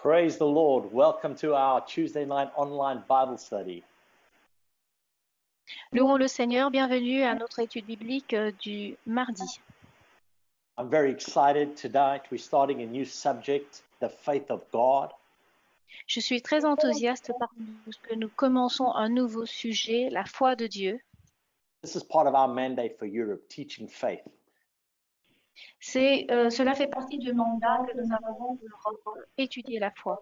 Praise the Lord. Welcome to our Tuesday night online Bible study. Louons le Seigneur, bienvenue à notre étude biblique du mardi. I'm very excited tonight. We're starting a new subject, the faith of God. Je suis très enthousiaste parce que nous commençons un nouveau sujet, la foi de Dieu. This is part of our mandate for Europe, teaching faith. Cela fait partie du mandat que nous avons pour étudier la foi.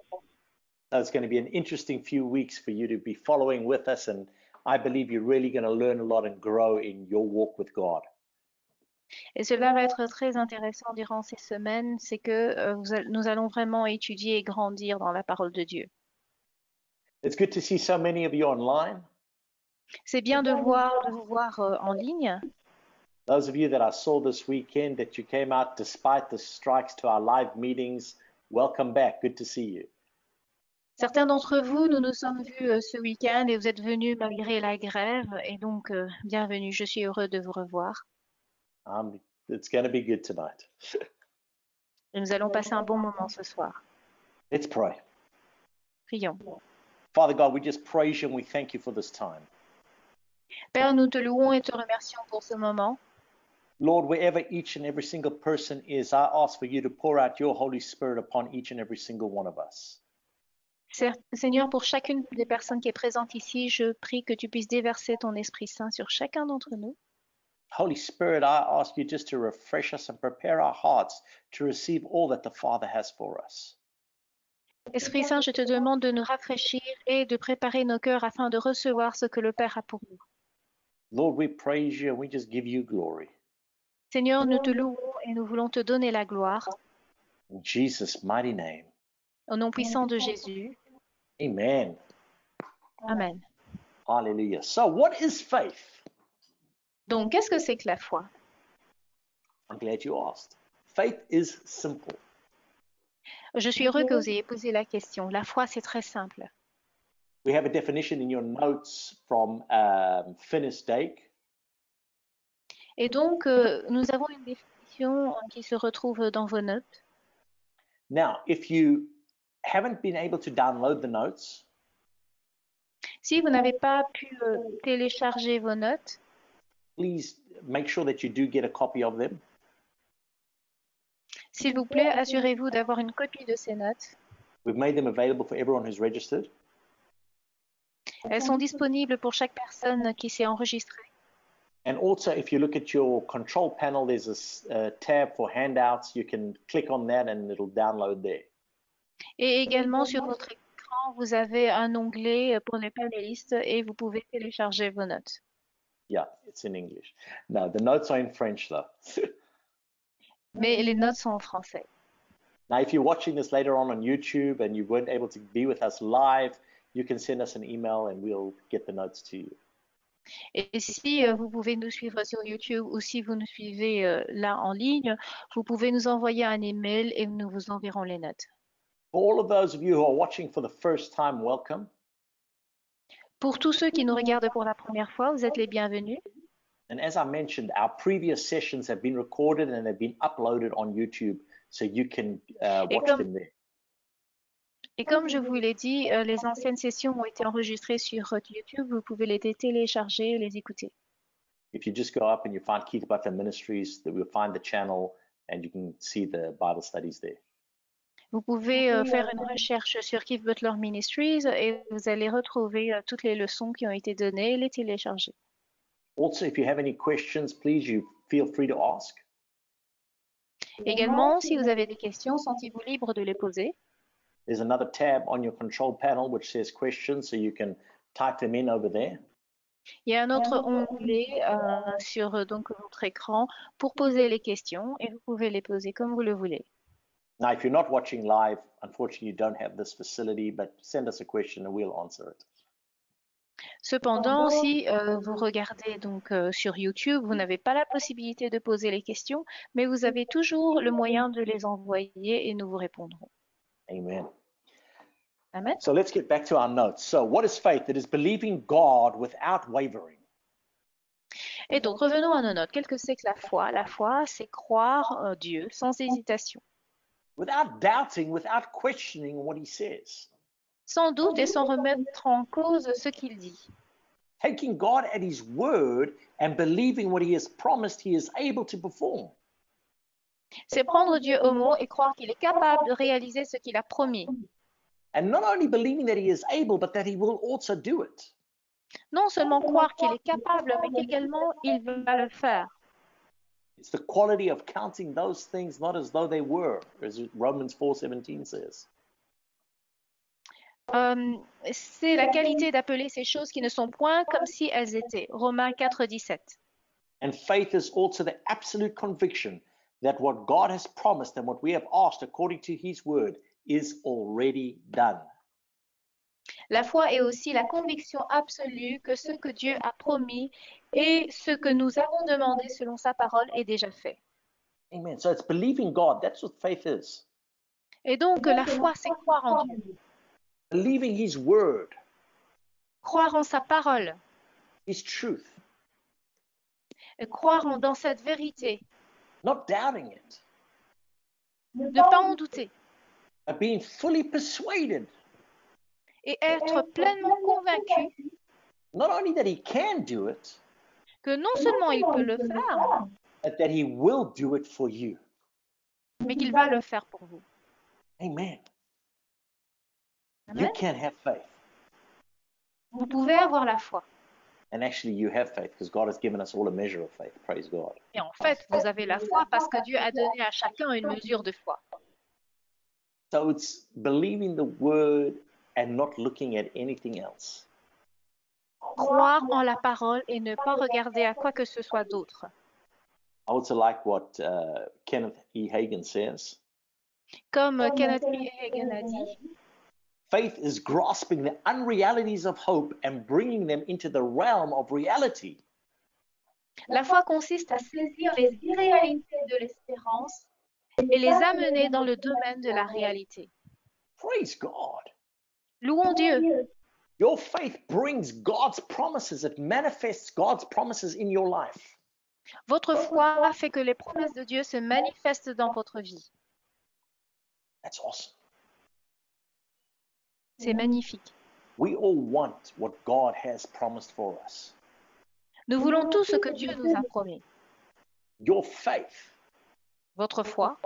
So it's going to be an interesting few weeks for you to be following with us, and I believe you're really going to learn a lot and grow in your walk with God. Et cela va être très intéressant durant ces semaines, c'est que nous allons vraiment étudier et grandir dans la parole de Dieu. It's good to see so many of you online. C'est bien de vous voir en ligne. Those of you that I saw this weekend that you came out despite the strikes to our live meetings, welcome back. Good to see you. Certains d'entre vous, nous nous sommes vus ce week-end et vous êtes venus malgré la grève et donc bienvenue. Je suis heureux de vous revoir. It's going to be good tonight. Et nous allons passer un bon moment ce soir. Let's pray. Prions. Father God, we just praise you and we thank you for this time. Père, nous te louons et te remercions pour ce moment. Lord, wherever each and every single person is, I ask for you to pour out your Holy Spirit upon each and every single one of us. Seigneur, pour chacune des personnes qui est présente ici, je prie que tu puisses déverser ton Esprit Saint sur chacun d'entre nous. Holy Spirit, I ask you just to refresh us and prepare our hearts to receive all that the Father has for us. Esprit Saint, je te demande de nous rafraîchir et de préparer nos cœurs afin de recevoir ce que le Père a pour nous. Lord, we praise you and we just give you glory. Seigneur, nous te louons et nous voulons te donner la gloire. In Jesus' mighty name. Au nom puissant de Jésus. Amen. Amen. Hallelujah. So, what is faith? Donc, qu'est-ce que c'est que la foi? I'm glad you asked. Faith is simple. Je suis heureux que vous ayez posé la question. La foi, c'est très simple. We have a definition in your notes from Finis Dake. Et donc, nous avons une définition qui se retrouve dans vos notes. Now, if you haven't been able to download the notes, si vous n'avez pas pu télécharger vos notes, please make sure that you do get a copy of them. S'il vous plaît, assurez-vous d'avoir une copie de ces notes. We've made them available for everyone who's registered. Elles sont disponibles pour chaque personne qui s'est enregistrée. And also, if you look at your control panel, there's a tab for handouts. You can click on that and it'll download there. Et également, sur votre écran, vous avez un onglet pour les panélistes et vous pouvez télécharger vos notes. Yeah, it's in English. No, the notes are in French though. Mais les notes sont en français. Now, if you're watching this later on YouTube and you weren't able to be with us live, you can send us an email and we'll get the notes to you. Et si vous pouvez nous suivre sur YouTube ou si vous nous suivez là en ligne, vous pouvez nous envoyer un email et nous vous enverrons les notes. For all of those of you who are watching for the first time, welcome. Pour tous ceux qui nous regardent pour la première fois, vous êtes les bienvenus. And as I mentioned, our previous sessions have been recorded and have been uploaded on YouTube, so you can watch them there. Et comme je vous l'ai dit, les anciennes sessions ont été enregistrées sur YouTube. Vous pouvez les télécharger et les écouter. If you just go up and you find Keith Butler Ministries, that you'll find the channel and you can see the Bible studies there. Vous pouvez faire une recherche sur Keith Butler Ministries et vous allez retrouver toutes les leçons qui ont été données et les télécharger. Also, if you have any questions, please you feel free to ask. Également, si vous avez des questions, sentez-vous libre de les poser. There's another tab on your control panel which says questions, so you can type them in over there. Il y a un autre onglet sur donc votre écran pour poser les questions et vous pouvez les poser comme vous le voulez. Now, if you're not watching live, unfortunately, you don't have this facility, but send us a question and we'll answer it. Cependant, si vous regardez donc sur YouTube, vous n'avez pas la possibilité de poser les questions, mais vous avez toujours le moyen de les envoyer et nous vous répondrons. Amen. Amen. So let's get back to our notes. So what is faith? It is believing God without wavering. Et donc, revenons à nos notes. Qu'est-ce que c'est que la foi? La foi, c'est croire Dieu sans hésitation. without doubting, without questioning what he says. sans doute et sans remettre en cause ce qu'il dit. Taking God at his word and believing what he has promised he is able to perform. C'est prendre Dieu au mot et croire qu'il est capable de réaliser ce qu'il a promis. And not only believing that he is able, but that he will also do it. Non seulement croire qu'il est capable, mais qu'également il va le faire. It's the quality of counting those things not as though they were, as Romans 4:17 says. C'est la qualité d'appeler ces choses qui ne sont point comme si elles étaient. Romains 4, 17. And faith is also the absolute conviction that what God has promised and what we have asked according to his word is already done. La foi est aussi la conviction absolue que ce que Dieu a promis et ce que nous avons demandé selon sa parole est déjà fait. Amen. So it's believing God. That's what faith is. Et donc la foi, c'est croire en Dieu, Believing his word, croire en sa parole, his truth, et croire dans cette vérité, not doubting it, ne pas en douter but being fully persuaded, et être pleinement convaincu not only that he can do it, que non seulement il peut le faire, but that he will do it for you. mais qu'il va le faire pour vous. Amen. Amen. You can have faith. Vous pouvez avoir la foi. And actually, you have faith because God has given us all a measure of faith. Praise God. Et en fait, vous avez la foi parce que Dieu a donné à chacun une mesure de foi. So it's believing the word and not looking at anything else. Croire en la parole et ne pas regarder à quoi que ce soit d'autre. I also like what Kenneth E. Hagin says. Comme Kenneth E. Hagin a dit, Faith is grasping the unrealities of hope and bringing them into the realm of reality. la foi consiste à saisir les irréalités de l'espérance et les amener dans le domaine de la réalité. Praise God. Louons Dieu. Your faith brings God's promises. It manifests God's promises in your life. Votre foi fait que les promesses de Dieu se manifestent dans votre vie. That's awesome. C'est magnifique. We all want what God has promised for us. Nous voulons tout ce que Dieu nous a promis. Your faith, Votre foi,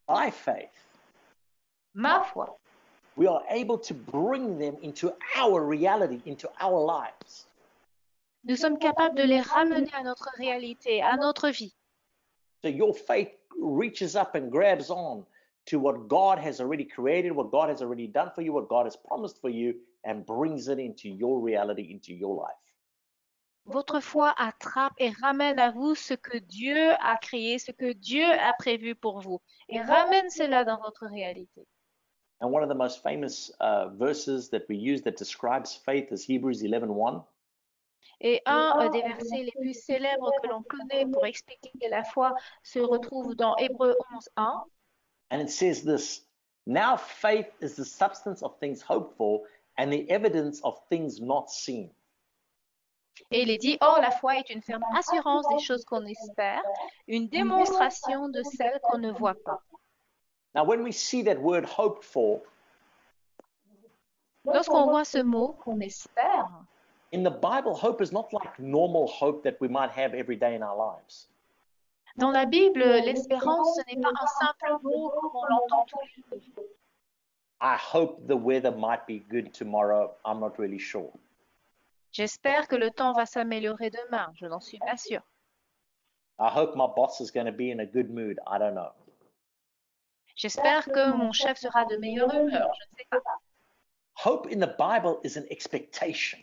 my faith, ma foi, we are able to bring them into our reality, into our lives. nous sommes capables de les ramener à notre réalité, à notre vie. So your faith reaches up and grabs on to what God has already created, what God has already done for you, what God has promised for you, and brings it into your reality, into your life. Votre foi attrape et ramène à vous ce que Dieu a créé, ce que Dieu a prévu pour vous, et ramène cela dans votre réalité. And one of the most famous verses that we use that describes faith is Hebrews 11:1. Et un des versets les plus célèbres que l'on connaît pour expliquer la foi se retrouve dans Hébreux 11:1. And it says this, now faith is the substance of things hoped for and the evidence of things not seen. Et il est dit, or la foi est une ferme assurance des choses qu'on espère, une démonstration de celles qu'on ne voit pas. Now, when we see that word hoped for, Lorsqu'on voit ce mot qu'on espère, in the Bible, hope is not like normal hope that we might have every day in our lives. dans la Bible, l'espérance, ce n'est pas un simple mot comme on l'entend tous les jours. I hope the weather might be good tomorrow. I'm not really sure. J'espère que le temps va s'améliorer demain, je n'en suis pas sûre. I hope my boss is going to be in a good mood. I don't know. J'espère que mon chef sera de meilleure humeur, je ne sais pas. Hope in the Bible is an expectation.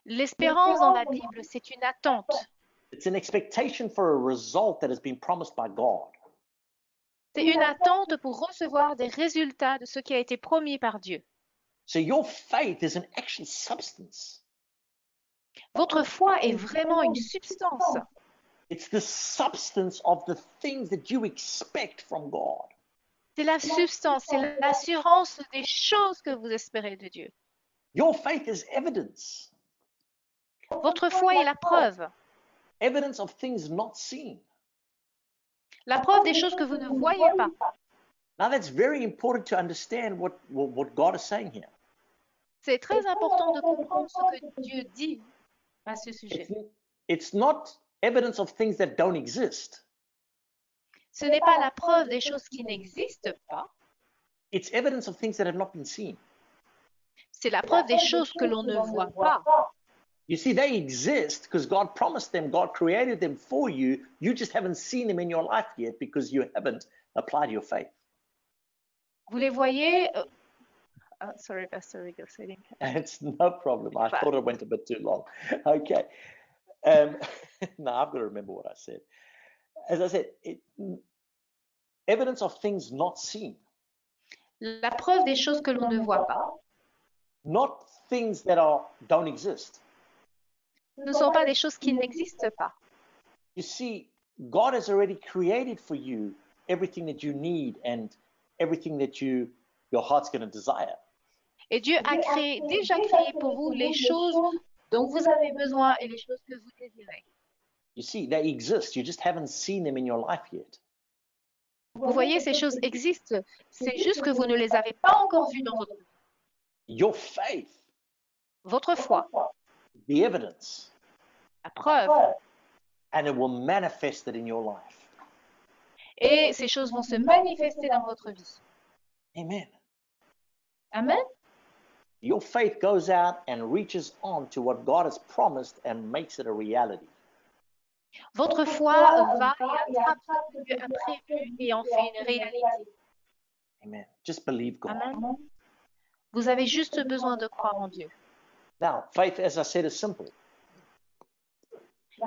L'espérance dans la Bible, c'est une attente. It's an expectation for a result that has been promised by God. C'est une attente pour recevoir des résultats de ce qui a été promis par Dieu. So your faith is an actual substance. Votre foi est vraiment une substance. It's the substance of the things that you expect from God. C'est la substance, c'est l'assurance des choses que vous espérez de Dieu. Your faith is evidence. Votre foi est la preuve. Evidence of things not seen. La preuve des choses que vous ne voyez pas. Now, that's very important to understand what God is saying here. C'est très important de comprendre ce que Dieu dit à ce sujet. It's not evidence of things that don't exist. Ce n'est pas la preuve des choses qui n'existent pas, It's evidence of things that have not been seen. c'est la preuve des choses que l'on ne voit pas. You see, they exist because God promised them, God created them for you. You just haven't seen them in your life yet because you haven't applied your faith. Vous les voyez? Sorry, Pastor Rigo, I didn't catch. It's no problem. I thought it went a bit too long. Okay. No, I've got to remember what I said. As I said, evidence of things not seen. La preuve des choses que l'on ne voit pas Not things that don't exist. ne sont pas des choses qui n'existent pas. You see, God has already created for you everything that you need and everything that your heart's going to desire. Et Dieu a déjà créé pour vous les choses dont vous avez besoin et les choses que vous désirez. You see, they exist. You just haven't seen them in your life yet. Vous voyez, ces choses existent. C'est juste que vous ne les avez pas encore vues dans votre vie. Your faith, Votre foi, the evidence, la preuve. and it will manifest it in your life. Et ces choses vont se manifester dans votre vie. Amen. Amen. Your faith goes out and reaches on to what God has promised and makes it a reality. Votre foi va et attrape ce que Dieu a prévu et en fait une réalité. Amen. Just believe God. Amen. Vous avez juste besoin de croire en Dieu. Now, faith, as I said, is simple.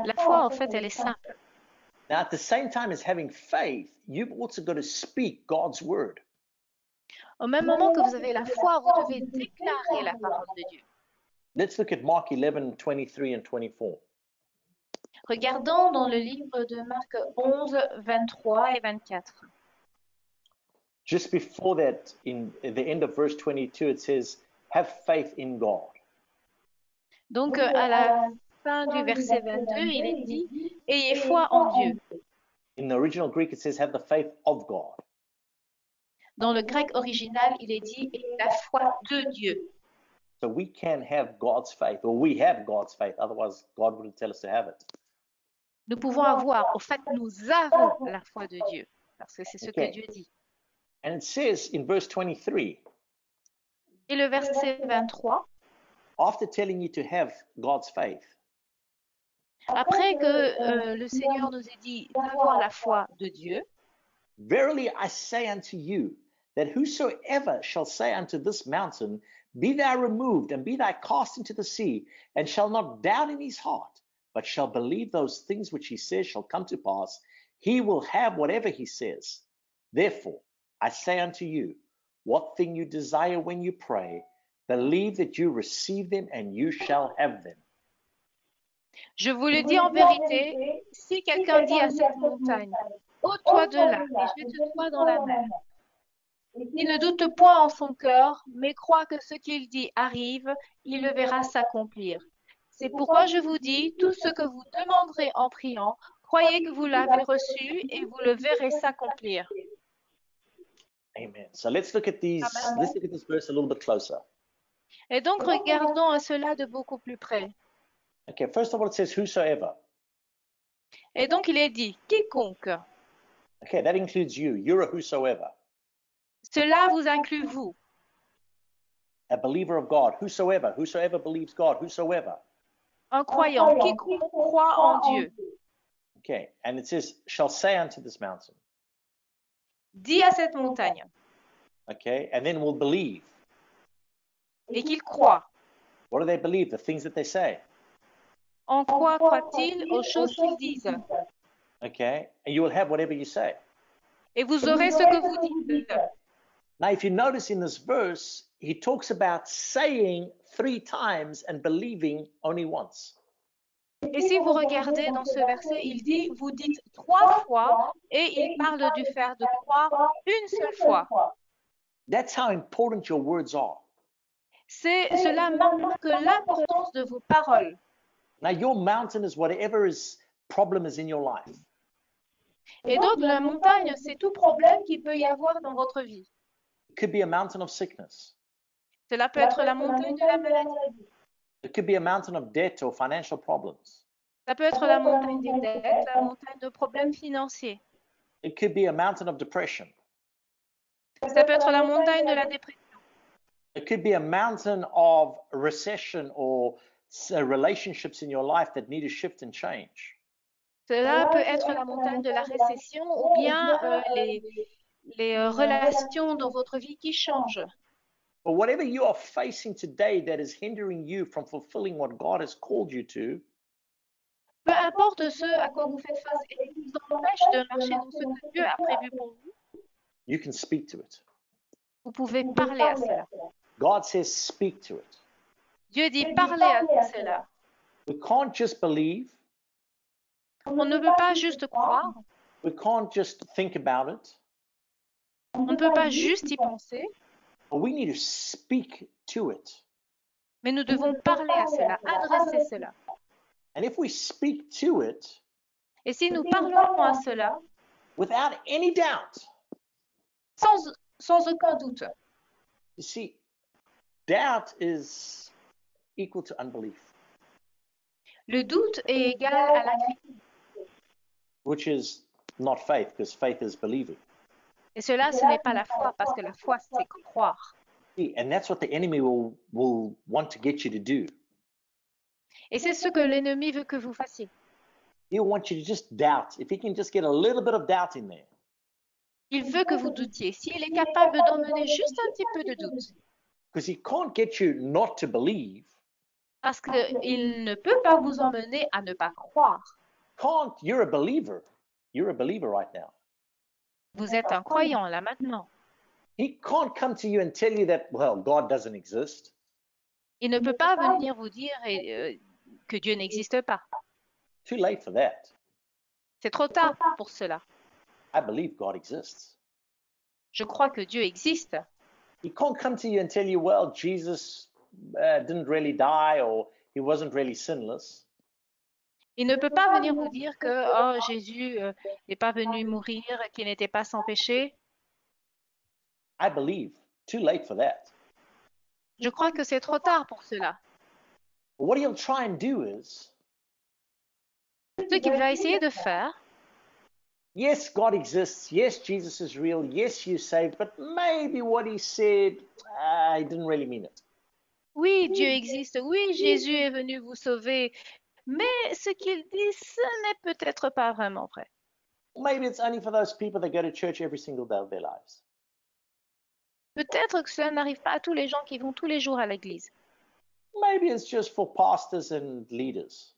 La foi, en fait, elle est simple. Now, at the same time as having faith, you've also got to speak God's word. Au même moment que vous avez la foi, vous devez déclarer la parole de Dieu. Let's look at Mark 11, 23 and 24. Regardons dans le livre de Marc 11, 23 et 24. Just before that, in the end of verse 22, it says, have faith in God. Donc, à la fin du verset 22, il est dit, ayez foi en Dieu. In the original Greek, it says, have the faith of God. Dans le grec original, il est dit, ayez la foi de Dieu. So we can have God's faith, or we have God's faith. Otherwise, God wouldn't tell us to have it. Nous pouvons avoir, au fait, nous avons la foi de Dieu, parce que c'est ce que Dieu dit. And it says in verse 23, et le verset 23, after telling you to have God's faith, après que le Seigneur nous ait dit d'avoir la foi de Dieu, verily I say unto you, that whosoever shall say unto this mountain, be thou removed, and be thou cast into the sea, and shall not doubt in his heart, but shall believe those things which he says shall come to pass, he will have whatever he says. Therefore, I say unto you, what thing you desire when you pray, believe that you receive them, and you shall have them. Je vous le dis en vérité, si quelqu'un dit à cette montagne, ôte-toi de là et jette-toi dans la mer, il ne doute point en son cœur, mais croit que ce qu'il dit arrive, il le verra s'accomplir. C'est pourquoi je vous dis, tout ce que vous demanderez en priant, croyez que vous l'avez reçu et vous le verrez s'accomplir. Amen. So let's look at this verse a little bit closer. Et donc regardons à cela de beaucoup plus près. Okay, first of all, it says whosoever. Et donc il est dit quiconque. Okay, that includes you. You're a whosoever. Cela vous inclut vous. A believer of God, whosoever believes God, whosoever. Un croyant, quiconque croit en Dieu. Okay, and it says, shall say unto this mountain. Dis à cette montagne. Okay, and then will believe. Et qu'il croit. What do they believe? The things that they say. En quoi croit-il aux choses qu'ils disent? Okay, and you will have whatever you say. Et vous aurez ce que vous dites. Now, if you notice in this verse, he talks about saying 3 times and believing only once. Et si vous regardez dans ce verset, il dit, vous dites 3 fois et il parle du faire de croire une seule fois. That's how important your words are. Cela marque l'importance de vos paroles. Now, your mountain is whatever problem is in your life. Et donc, la montagne, c'est tout problème qu'il peut y avoir dans votre vie. It could be a mountain of sickness. Cela peut être la montagne de la maladie. It could be a mountain of debt or financial problems. Ça peut être la montagne des dettes, la montagne de problèmes financiers. It could be a mountain of depression. Ça peut être la montagne de la dépression. It could be a mountain of recession or relationships in your life that need to shift and change. Cela peut être la montagne de la récession ou bien les relations dans votre vie qui changent. But whatever you are facing today that is hindering you from fulfilling what God has called you to, Peu importe ce à quoi vous faites face et qui vous empêche de marcher dans ce que Dieu a prévu pour vous, you can speak to it. vous pouvez parler à cela. God says, speak to it. Dieu dit parlez à cela. We can't just believe. On ne peut pas juste croire, We can't just think about it. on ne peut pas juste y penser, But we need to speak to it. mais nous devons parler à cela, adresser cela. And if we speak to it Et si nous parlons à cela, without any doubt, sans aucun doute, you see, doubt is equal to unbelief, le doute est égal à la critique. which is not faith, because faith is believing. Et cela, ce n'est pas la foi, parce que la foi, c'est croire. See, and that's what the enemy will want to get you to do. Et c'est ce que l'ennemi veut que vous fassiez. He'll want you to just doubt. If he can just get a little bit of doubt in there, Il veut que vous doutiez. S'il est capable d'emmener juste un petit peu de doute, because he can't get you not to believe. parce qu'il ne peut pas vous emmener à ne pas croire. You're a believer. You're a believer right now. Vous êtes un croyant là maintenant. He can't come to you and tell you that, well, God doesn't exist. Il ne peut pas venir vous dire que Dieu n'existe pas. Too late for that. C'est trop tard pour cela. I believe God exists. Je crois que Dieu existe. He can't come to you and tell you, well, Jesus didn't really die or he wasn't really sinless. Il ne peut pas venir vous dire que oh, Jésus n'est pas venu mourir, qu'il n'était pas sans péché. I believe. Too late for that. Je crois que c'est trop tard pour cela. But what he'll try and do is, Ce qu'il va essayer de faire, yes, God exists. Yes, Jesus is real. Yes, you're saved. But maybe what he said, he didn't really mean it. oui, Dieu existe, oui, Jésus est venu vous sauver, mais ce qu'il dit, ce n'est peut-être pas vraiment vrai. Maybe it's only for those people that go to church every single day of their lives. Peut-être que cela n'arrive pas à tous les gens qui vont tous les jours à l'église. Maybe it's just for pastors and leaders.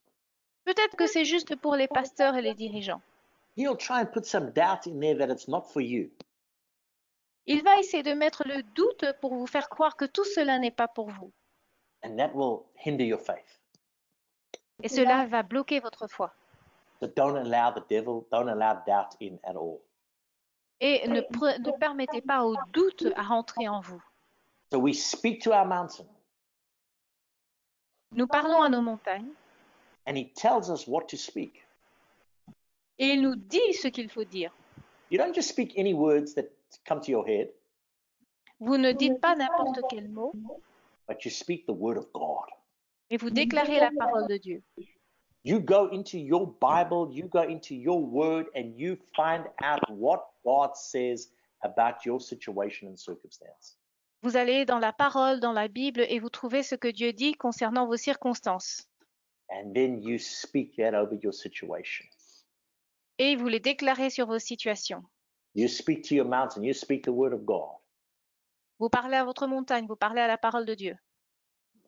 Peut-être que c'est juste pour les pasteurs et les dirigeants. He'll try and put some doubt in there that it's not for you. Il va essayer de mettre le doute pour vous faire croire que tout cela n'est pas pour vous. And that will hinder your faith. Et cela va bloquer votre foi. So don't allow the devil, don't allow doubt in at all. Et ne permettez pas au doute à rentrer en vous. So we speak to our mountain, Nous parlons à nos montagnes and he tells us what to speak. et il nous dit ce qu'il faut dire. You don't just speak any words that come to your head, Vous ne dites pas n'importe quel mot, but you speak the word of God. mais vous déclarez la parole de Dieu. You go into your Bible, you go into your word, and you find out what God says about your situation and circumstance. Vous allez dans la parole, dans la Bible, et vous trouvez ce que Dieu dit concernant vos circonstances. And then you speak that over your situation. Et vous les déclarez sur vos situations. You speak to your mountain, you speak the word of God. Vous parlez à votre montagne, vous parlez à la parole de Dieu.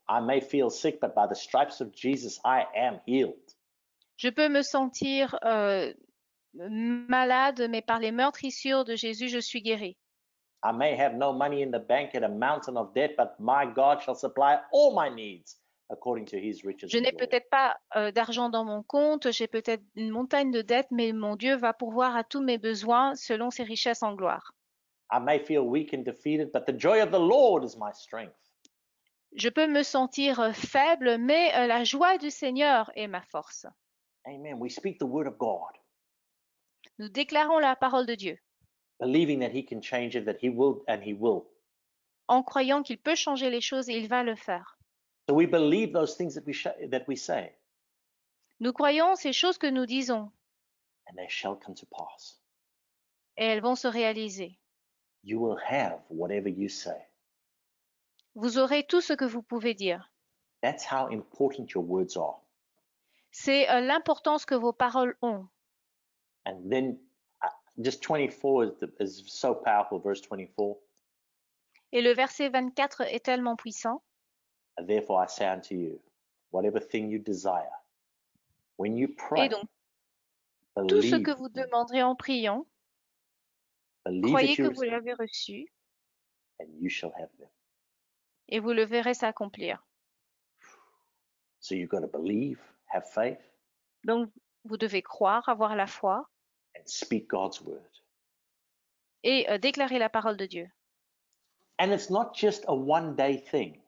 I may feel sick, but by the stripes of Jesus, I am healed. Je peux me sentir malade, mais par les meurtrissures de Jésus, je suis guéri. I may have no money in the bank and a mountain of debt, but my God shall supply all my needs according to his riches Je and n'ai glory. peut-être pas d'argent dans mon compte, j'ai peut-être une montagne de dettes, mais mon Dieu va pourvoir à tous mes besoins selon ses richesses en gloire. I may feel weak and defeated, but the joy of the Lord is my strength. Je peux me sentir faible, mais la joie du Seigneur est ma force. Amen. We speak the word of God. Nous déclarons la parole de Dieu believing that He can change it, that He will, and He will. en croyant qu'il peut changer les choses et il va le faire. So we believe those things that we say, Nous croyons ces choses que nous disons and they shall come to pass. et elles vont se réaliser. You will have whatever you say. Vous aurez tout ce que vous pouvez dire. That's how important your words are. C'est l'importance que vos paroles ont. And then just 24 is so powerful, verse 24. Et le verset 24 est tellement puissant. Therefore I say unto you, whatever thing you desire, when you pray, Et donc, tout ce que vous demanderez en priant, croyez que vous l'avez reçu and you shall have them. Et vous le verrez s'accomplir. So you've got to believe, have faith, Donc, vous devez croire, avoir la foi and speak God's word. et déclarer la parole de Dieu. And it's not just a one-day thing.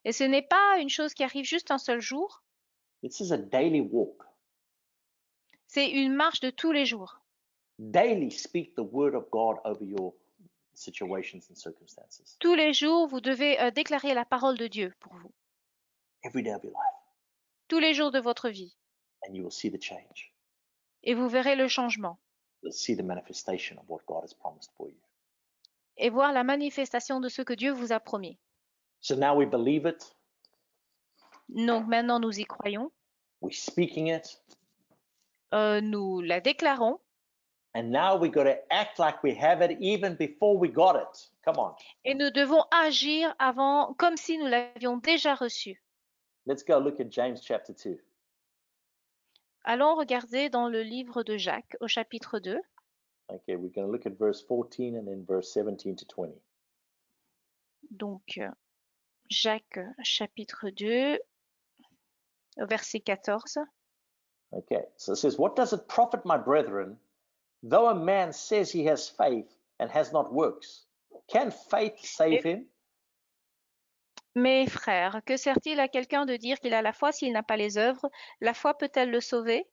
Et ce n'est pas une chose qui arrive juste un seul jour. This is a daily walk. C'est une marche de tous les jours. Daily speak the word of God over your situations and circumstances. Tous les jours, vous devez déclarer la parole de Dieu pour vous. Every day of your life. Tous les jours de votre vie. And you will see the change. Et vous verrez le changement. You'll see the manifestation of what God has promised for you. Et voir la manifestation de ce que Dieu vous a promis. So now we believe it. Donc maintenant, nous y croyons. We're speaking it. Nous la déclarons. And now we got to act like we have it even before we got it. Come on. Et nous devons agir avant, comme si nous l'avions déjà reçu. Let's go look at James chapter 2. Allons regarder dans le livre de Jacques au chapitre 2. Okay, we're going to look at verse 14 and then verse 17 to 20. Donc, Jacques chapitre 2, verset 14. Okay, so it says, what does it profit, my brethren, though a man says he has faith and has not works? Can faith save him? Mes frères, que sert-il à quelqu'un de dire qu'il a la foi s'il n'a pas les œuvres? La foi peut-elle le sauver?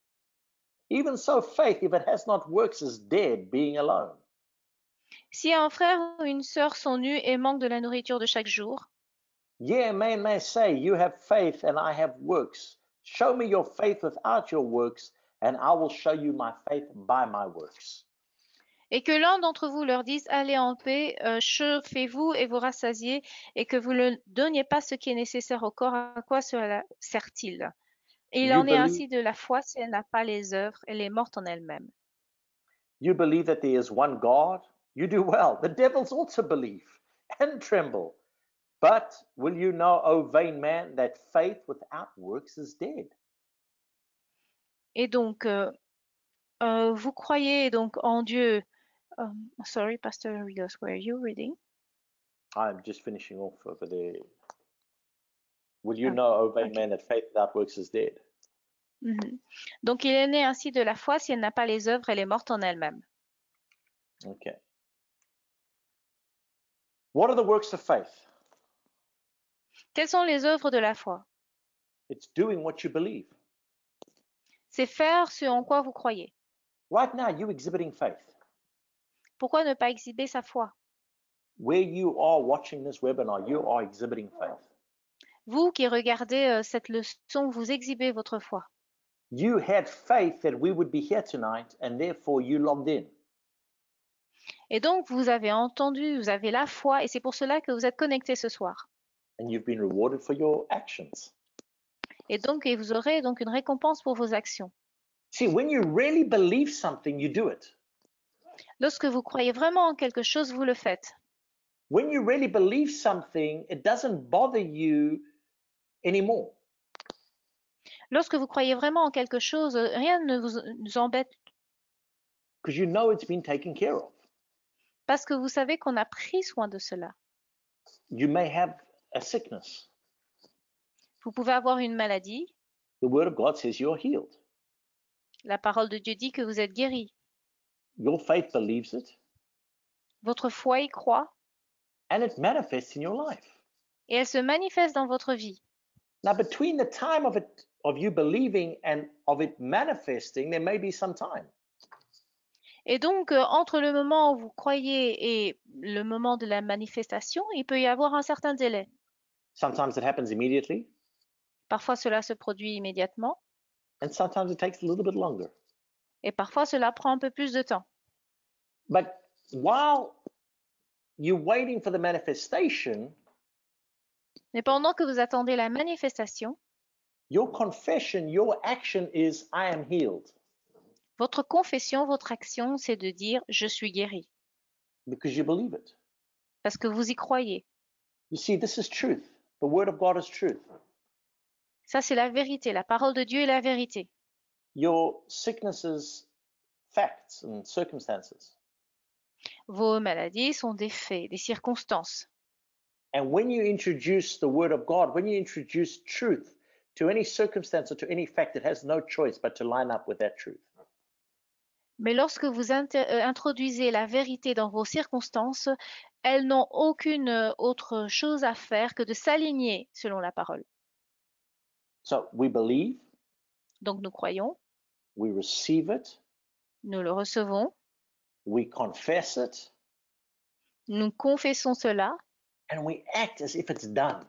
Even so, faith, if it has not works, is dead, being alone. Si un frère ou une sœur sont nus et manquent de la nourriture de chaque jour, Yeah, a man may say, you have faith and I have works. Show me your faith without your works, and I will show you my faith by my works. et que l'un d'entre vous leur dise, allez en paix, chauffez-vous et vous rassasiez, et que vous ne donniez pas ce qui est nécessaire au corps, à quoi cela sert-il? Et il en est ainsi de la foi si elle n'a pas les œuvres, elle est morte en elle-même. You believe that there is one God? You do well. The devils also believe and tremble. But will you know, O vain man, that faith without works is dead? Et donc, vous croyez donc en Dieu. Sorry, Pastor Rios, were you reading? I'm just finishing off over there. Will you know, O vain man, that faith without works is dead? Donc, il est né ainsi de la foi. Si elle n'a pas les œuvres, elle est morte en elle-même. Okay. What are the works of faith? Quelles sont les œuvres de la foi? It's doing what you believe. C'est faire ce en quoi vous croyez. Right now, you're exhibiting faith. Pourquoi ne pas exhiber sa foi? Where you are watching this webinar, you are exhibiting faith. Vous qui regardez cette leçon, vous exhibez votre foi. You had faith that we would be here tonight, and therefore you logged in. Et donc, vous avez entendu, vous avez la foi, et c'est pour cela que vous êtes connectés ce soir. And you've been rewarded for your actions. Et donc, et vous aurez donc une récompense pour vos actions. See, when you really believe something, you do it. Lorsque vous croyez vraiment en quelque chose, vous le faites. When you really believe something, it doesn't bother you anymore. Lorsque vous croyez vraiment en quelque chose, rien ne vous embête. Because you know it's been taken care of. Parce que vous savez qu'on a pris soin de cela. You may have a sickness. Vous pouvez avoir une maladie. The word of God says you're healed. La parole de Dieu dit que vous êtes guéri. Your faith believes it. Votre foi y croit. And it manifests in your life. Et elle se manifeste dans votre vie. Now, between the time of you believing and of it manifesting, there may be some time. Et donc, entre le moment où vous croyez et le moment de la manifestation, il peut y avoir un certain délai. Sometimes it happens immediately, Parfois, cela se produit immédiatement and sometimes it takes a little bit longer. et parfois, cela prend un peu plus de temps. But while you're waiting for the manifestation, Mais pendant que vous attendez la manifestation, your confession, your action is, I am healed, votre confession, votre action, c'est de dire je suis guéri because you believe it. parce que vous y croyez. You see, this is truth. The word of God is truth. Ça, c'est la vérité. La parole de Dieu est la vérité. Your sicknesses, facts and circumstances. Vos maladies sont des faits, des circonstances. And when you introduce the word of God, when you introduce truth to any circumstance or to any fact, it has no choice but to line up with that truth. Mais lorsque vous introduisez la vérité dans vos circonstances, elles n'ont aucune autre chose à faire que de s'aligner selon la parole. So we believe, Donc nous croyons, we receive it, nous le recevons, we confess it, nous confessons cela and we act as if it's done.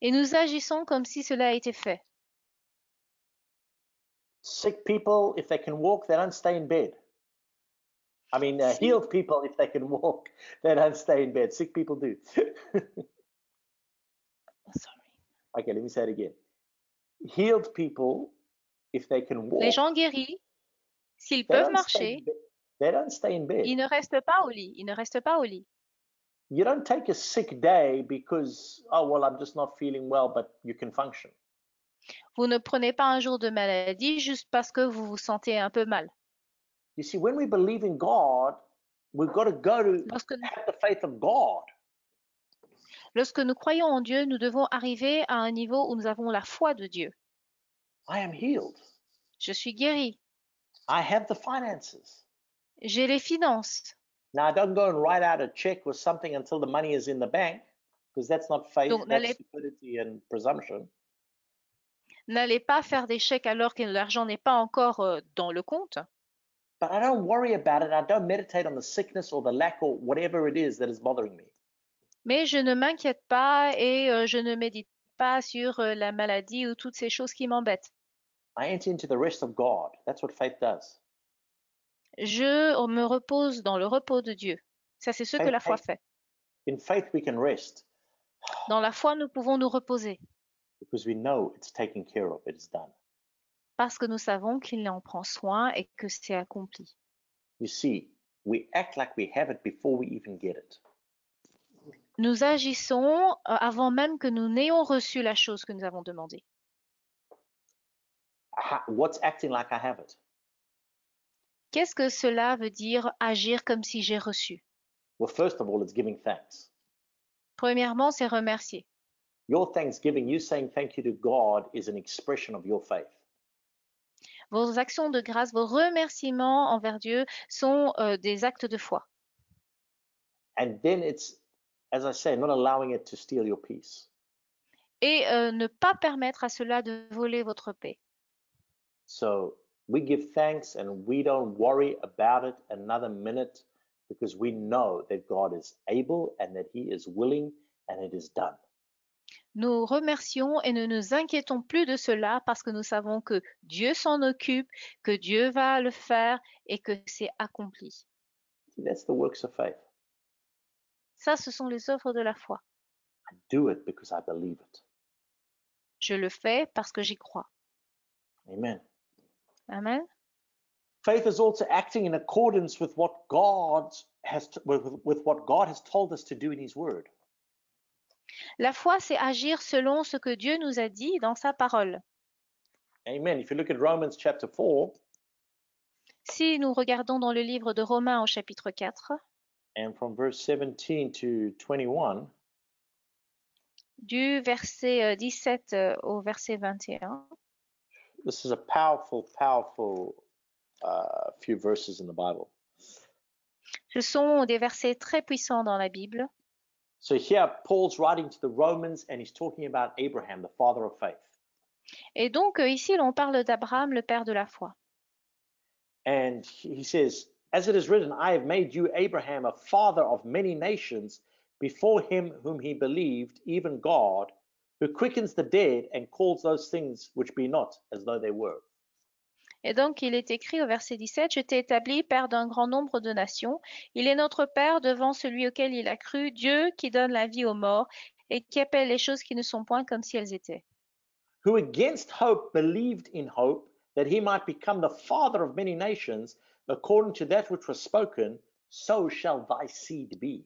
et nous agissons comme si cela a été fait. Sick people, if they can walk, they don't stay in bed. I mean, Si- healed people, if they can walk, they don't stay in bed. Sick people do. Sorry. Okay, let me say it again. Healed people, if they can walk, Les gens guéris, s'ils they peuvent don't stay marcher, in bed. They don't stay in bed. ils ne restent pas au lit. Ils ne restent pas au lit. You don't take a sick day because, oh, well, I'm just not feeling well, but you can function. Vous ne prenez pas un jour de maladie juste parce que vous vous sentez un peu mal. You see, when we believe in God, we've got to go to Lorsque, have the faith of God. lorsque nous croyons en Dieu, nous devons arriver à un niveau où nous avons la foi de Dieu. I am healed. Je suis guéri. I have the finances. J'ai les finances. Now, I don't go and write out a check or something until the money is in the bank, because that's not faith, Donc, that's stupidity and presumption. n'allez pas faire des chèques alors que l'argent n'est pas encore dans le compte. But I don't worry about it. I don't meditate on the sickness or the lack or whatever it is that is bothering me. Mais je ne m'inquiète pas et je ne médite pas sur la maladie ou toutes ces choses qui m'embêtent. I enter into the rest of God. That's what faith does. Je me repose dans le repos de Dieu. Ça, c'est ce que la foi fait. In faith, we can rest Dans la foi, nous pouvons nous reposer because we know it's taken care of, it's done. parce que nous savons qu'il en prend soin et que c'est accompli. You see, we act like we have it before we even get it. Nous agissons avant même que nous n'ayons reçu la chose que nous avons demandée. What's acting like I have it? Qu'est-ce que cela veut dire agir comme si j'ai reçu? Well, first of all, it's giving thanks. Premièrement, c'est remercier. Your thanksgiving, you saying thank you to God, is an expression of your faith. Vos actions de grâce, vos remerciements envers Dieu sont des actes de foi. And then it's, as I say, not allowing it to steal your peace. Et ne pas permettre à cela de voler votre paix. So we give thanks and we don't worry about it another minute because we know that God is able and that He is willing and it is done. Nous remercions et ne nous inquiétons plus de cela parce que nous savons que Dieu s'en occupe, que Dieu va le faire et que c'est accompli. That's the works of faith. Ça, ce sont les œuvres de la foi. I do it because I believe it. Je le fais parce que j'y crois. Amen. Amen. Faith is also acting in accordance with what God has told us to do in His Word. La foi, c'est agir selon ce que Dieu nous a dit dans sa parole. Amen. If you look at Romans chapter 4, Si nous regardons dans le livre de Romains au chapitre 4, and from verse 17 to 21, du verset 17 au verset 21, this is a powerful, powerful few verses in the Bible. ce sont des versets très puissants dans la Bible. So here, Paul's writing to the Romans and he's talking about Abraham, the father of faith. Et donc ici, on parle d'Abraham, le père de la foi. And he says, as it is written, I have made you, Abraham, a father of many nations before him whom he believed, even God, who quickens the dead and calls those things which be not as though they were. Et donc, il est écrit au verset 17, « Je t'ai établi père d'un grand nombre de nations. Il est notre Père devant celui auquel il a cru, Dieu qui donne la vie aux morts et qui appelle les choses qui ne sont point comme si elles étaient. » Who against hope believed in hope that he might become the father of many nations, according to that which was spoken, so shall thy seed be.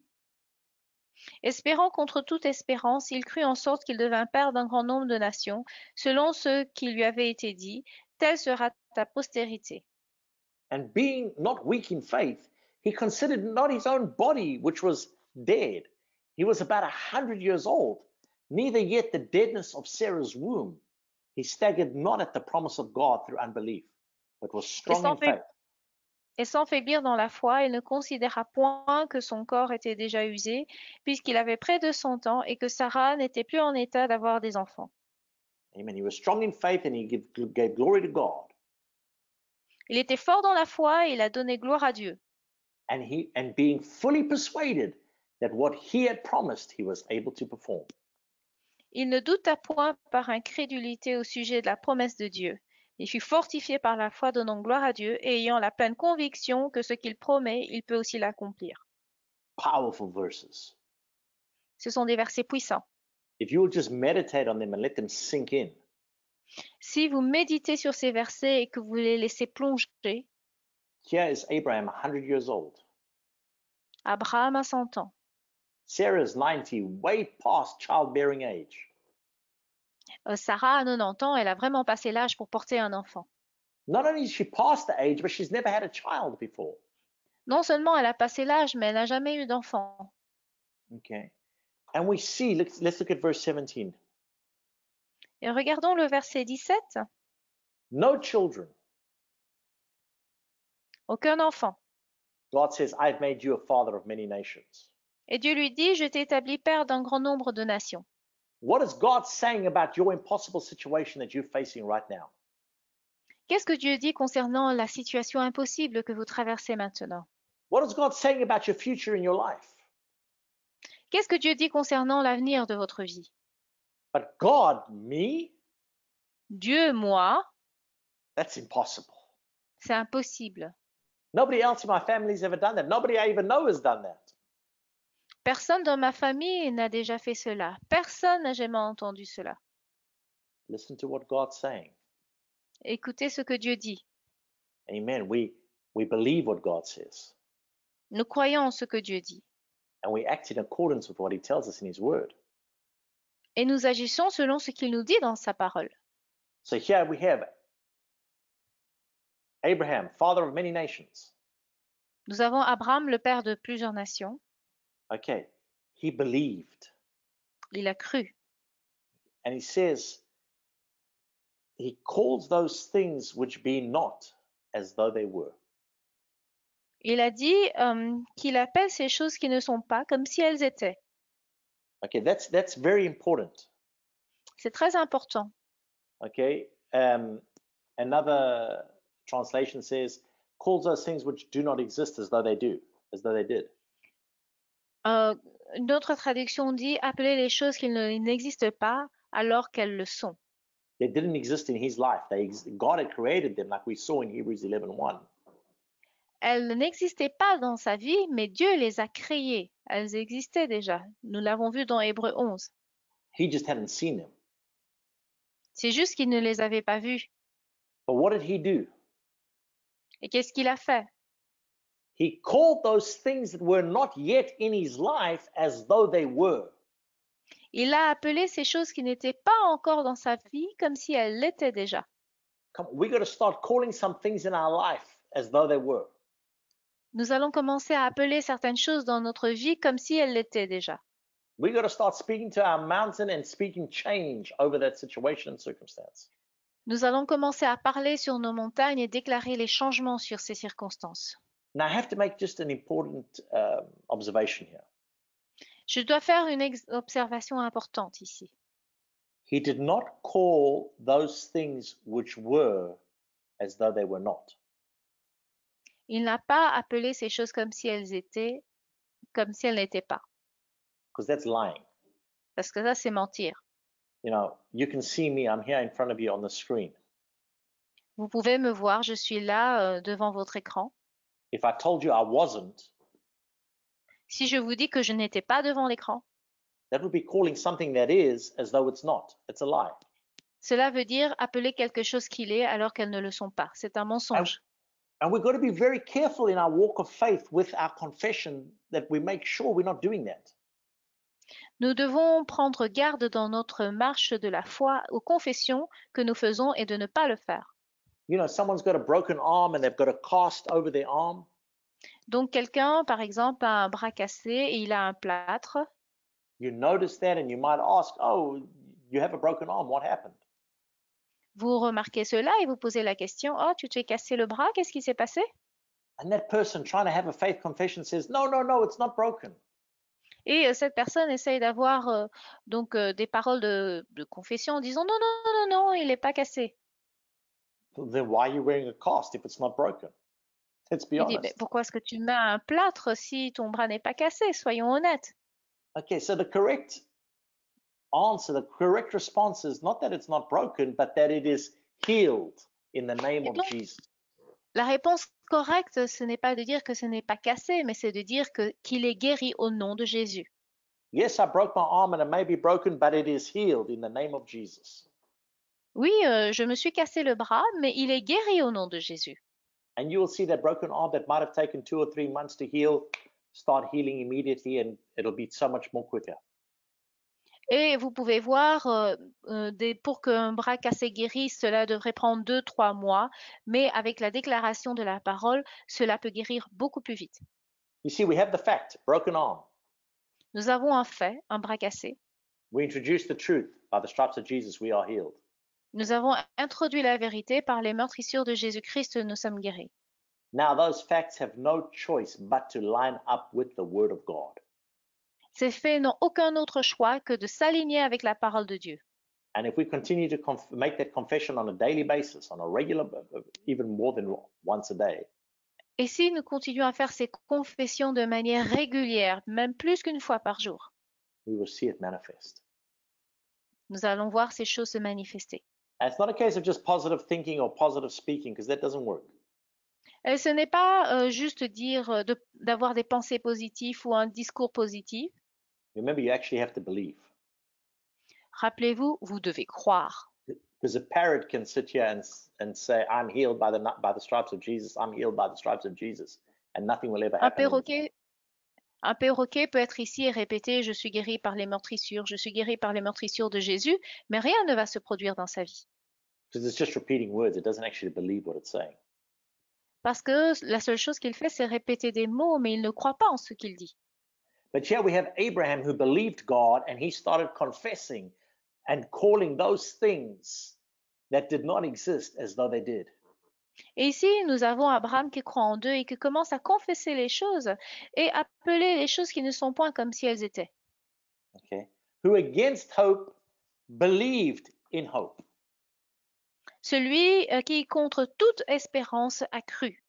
Espérant contre toute espérance, il crut en sorte qu'il devint père d'un grand nombre de nations, selon ce qui lui avait été dit, telle sera ta postérité. And being not weak in faith, he considered not his own body, which was dead. He was about 100 years old, neither yet the deadness of Sarah's womb. He staggered not at the promise of God through unbelief, but was Et strong in faith. sans faiblir dans la foi, il ne considéra point que son corps était déjà usé, puisqu'il avait près de 100 ans et que Sarah n'était plus en état d'avoir des enfants. Amen. He was strong in faith and he gave glory to God. Il était fort dans la foi et il a donné gloire à Dieu. And being fully persuaded that what he had promised, he was able to perform. Il ne douta point par incrédulité au sujet de la promesse de Dieu. Il fut fortifié par la foi, donnant gloire à Dieu et ayant la pleine conviction que ce qu'il promet, il peut aussi l'accomplir. Powerful verses. Ce sont des versets puissants. If you will just meditate on them and let them sink in. Si vous méditez sur ces versets et que vous les laissez plonger, Here is Abraham, 100 years old. Abraham a 100 ans. Sarah's 90, way past childbearing age. Sarah a 90 ans, elle a vraiment passé l'âge pour porter un enfant. Not only is she past the age, but she's never had a child before. Non seulement elle a passé l'âge, mais elle n'a jamais eu d'enfant. Okay. And we see, let's look at verse 17. Et regardons le verset 17. No children. Aucun enfant. God says, I've made you a father of many nations. Et Dieu lui dit, je t'ai établi père d'un grand nombre de nations. What is God saying about your impossible situation that you're facing right now? Qu'est-ce que Dieu dit concernant la situation impossible que vous traversez maintenant? What is God saying about your future in your life? Qu'est-ce que Dieu dit concernant l'avenir de votre vie? But God, me? Dieu, moi, That's impossible. c'est impossible. Nobody else in my family's ever done that. Nobody I even know has done that. Personne dans ma famille n'a déjà fait cela. Personne n'a jamais entendu cela. Listen to what God's saying. Écoutez ce que Dieu dit. Amen. We believe what God says. Nous croyons en ce que Dieu dit. And we act in accordance with what he tells us in his word. Et nous agissons selon ce qu'il nous dit dans sa parole. So here we have Abraham, father of many nations. Nous avons Abraham, le père de plusieurs nations. Okay. He believed. Il a cru. And he says, he calls those things which be not as though they were. Il a dit qu'il appelle ces choses qui ne sont pas comme si elles étaient. Okay, that's very important. C'est très important. Okay. Another translation says, calls those things which do not exist as though they do, as though they did. Une autre traduction dit appeler les choses qui n'existent pas alors qu'elles le sont. They didn't exist in his life. God had created them, like we saw in Hebrews 11:1. Elles n'existaient pas dans sa vie, mais Dieu les a créées. Elles existaient déjà. Nous l'avons vu dans Hébreux 11. He just hadn't seen them. C'est juste qu'il ne les avait pas vues. But what did he do? Et qu'est-ce qu'il a fait? He called those things that were not yet in his life as though they were. Il a appelé ces choses qui n'étaient pas encore dans sa vie comme si elles l'étaient déjà. We got to start calling some things in our life as though they were. Nous allons commencer à appeler certaines choses dans notre vie comme si elles l'étaient déjà. We got to start speaking to our mountain and speaking change over that situation and circumstance. Nous allons commencer à parler sur nos montagnes et déclarer les changements sur ces circonstances. Now, I have to make just an important observation here. Je dois faire une observation importante ici. He did not call those things which were as though they were not. Il n'a pas appelé ces choses comme si elles étaient, comme si elles n'étaient pas. because that's lying. Parce que ça, c'est mentir. You know, you can see me, I'm here in front of you on the screen. Vous pouvez me voir, je suis là devant votre écran. If I told you I wasn't, Si je vous dis que je n'étais pas devant l'écran, that would be calling something that is as though it's not. It's a lie. cela veut dire appeler quelque chose qu'il est alors qu'elles ne le sont pas. C'est un And, mensonge. and we've got to be very careful in our walk of faith with our confession that we make sure we're not doing that. Nous devons prendre garde dans notre marche de la foi aux confessions que nous faisons et de ne pas le faire. You know, someone's got a broken arm and they've got a cast over their arm. Donc quelqu'un, par exemple, a un bras cassé et il a un plâtre. You notice that and you might ask, oh, you have a broken arm, what happened? Vous remarquez cela et vous posez la question, oh, tu t'es cassé le bras, qu'est-ce qui s'est passé? And that person trying to have a faith confession says, no, no, no, it's not broken. Et cette personne essaye d'avoir des paroles de confession en disant non, non, non, non, non, il n'est pas cassé. Then why are you wearing a cast if it's not broken? Let's be Il dit, honest. pourquoi est-ce que tu mets un plâtre si ton bras n'est pas cassé? Soyons honnêtes. Okay, so the correct answer, the correct response is not that it's not broken, but that it is healed in the name Et of donc, Jesus. la réponse correcte, ce n'est pas de dire que ce n'est pas cassé, mais c'est de dire qu'il est guéri au nom de Jésus. Yes, I broke my arm and it may be broken, but it is healed in the name of Jesus. Oui, je me suis cassé le bras, mais il est guéri au nom de Jésus. And you will see that broken arm that might have taken 2 or 3 months to heal, start healing immediately, and it'll be so much more quicker. Et vous pouvez voir, pour qu'un bras cassé guérisse, cela devrait prendre 2, 3 mois, mais avec la déclaration de la parole, cela peut guérir beaucoup plus vite. You see, we have the fact, broken arm. Nous avons un fait, un bras cassé. We introduce the truth. By the stripes of Jesus, we are healed. Nous avons introduit la vérité, par les meurtrissures de Jésus-Christ, nous sommes guéris. Now, those facts have no choice but to line up with the Word of God. Ces faits n'ont aucun autre choix que de s'aligner avec la parole de Dieu. And if we continue to make that confession on a daily basis, on a regular, even more than once a day, Et si nous continuons à faire ces confessions de manière régulière, même plus qu'une fois par jour, we will see it manifest. nous allons voir ces choses se manifester. And it's not a case of just positive thinking or positive speaking, because that doesn't work. Et ce n'est pas juste dire d'avoir des pensées positives ou un discours positif. Remember, you actually have to believe. Rappelez-vous, vous devez croire. Because a parrot can sit here and say, I'm healed by the stripes of Jesus, I'm healed by the stripes of Jesus, and nothing will ever happen. Un perroquet peut être ici et répéter, je suis guéri par les meurtrissures, je suis guéri par les meurtrissures de Jésus, mais rien ne va se produire dans sa vie. Because it's just repeating words, it doesn't actually believe what it's saying. Parce que la seule chose qu'il fait, c'est répéter des mots, mais il ne croit pas en ce qu'il dit. But here we have Abraham who believed God and he started confessing and calling those things that did not exist as though they did. Et ici, nous avons Abraham qui croit en Dieu et qui commence à confesser les choses et appeler les choses qui ne sont point comme si elles étaient. Okay. Who against hope believed in hope. Celui qui, contre toute espérance, a cru.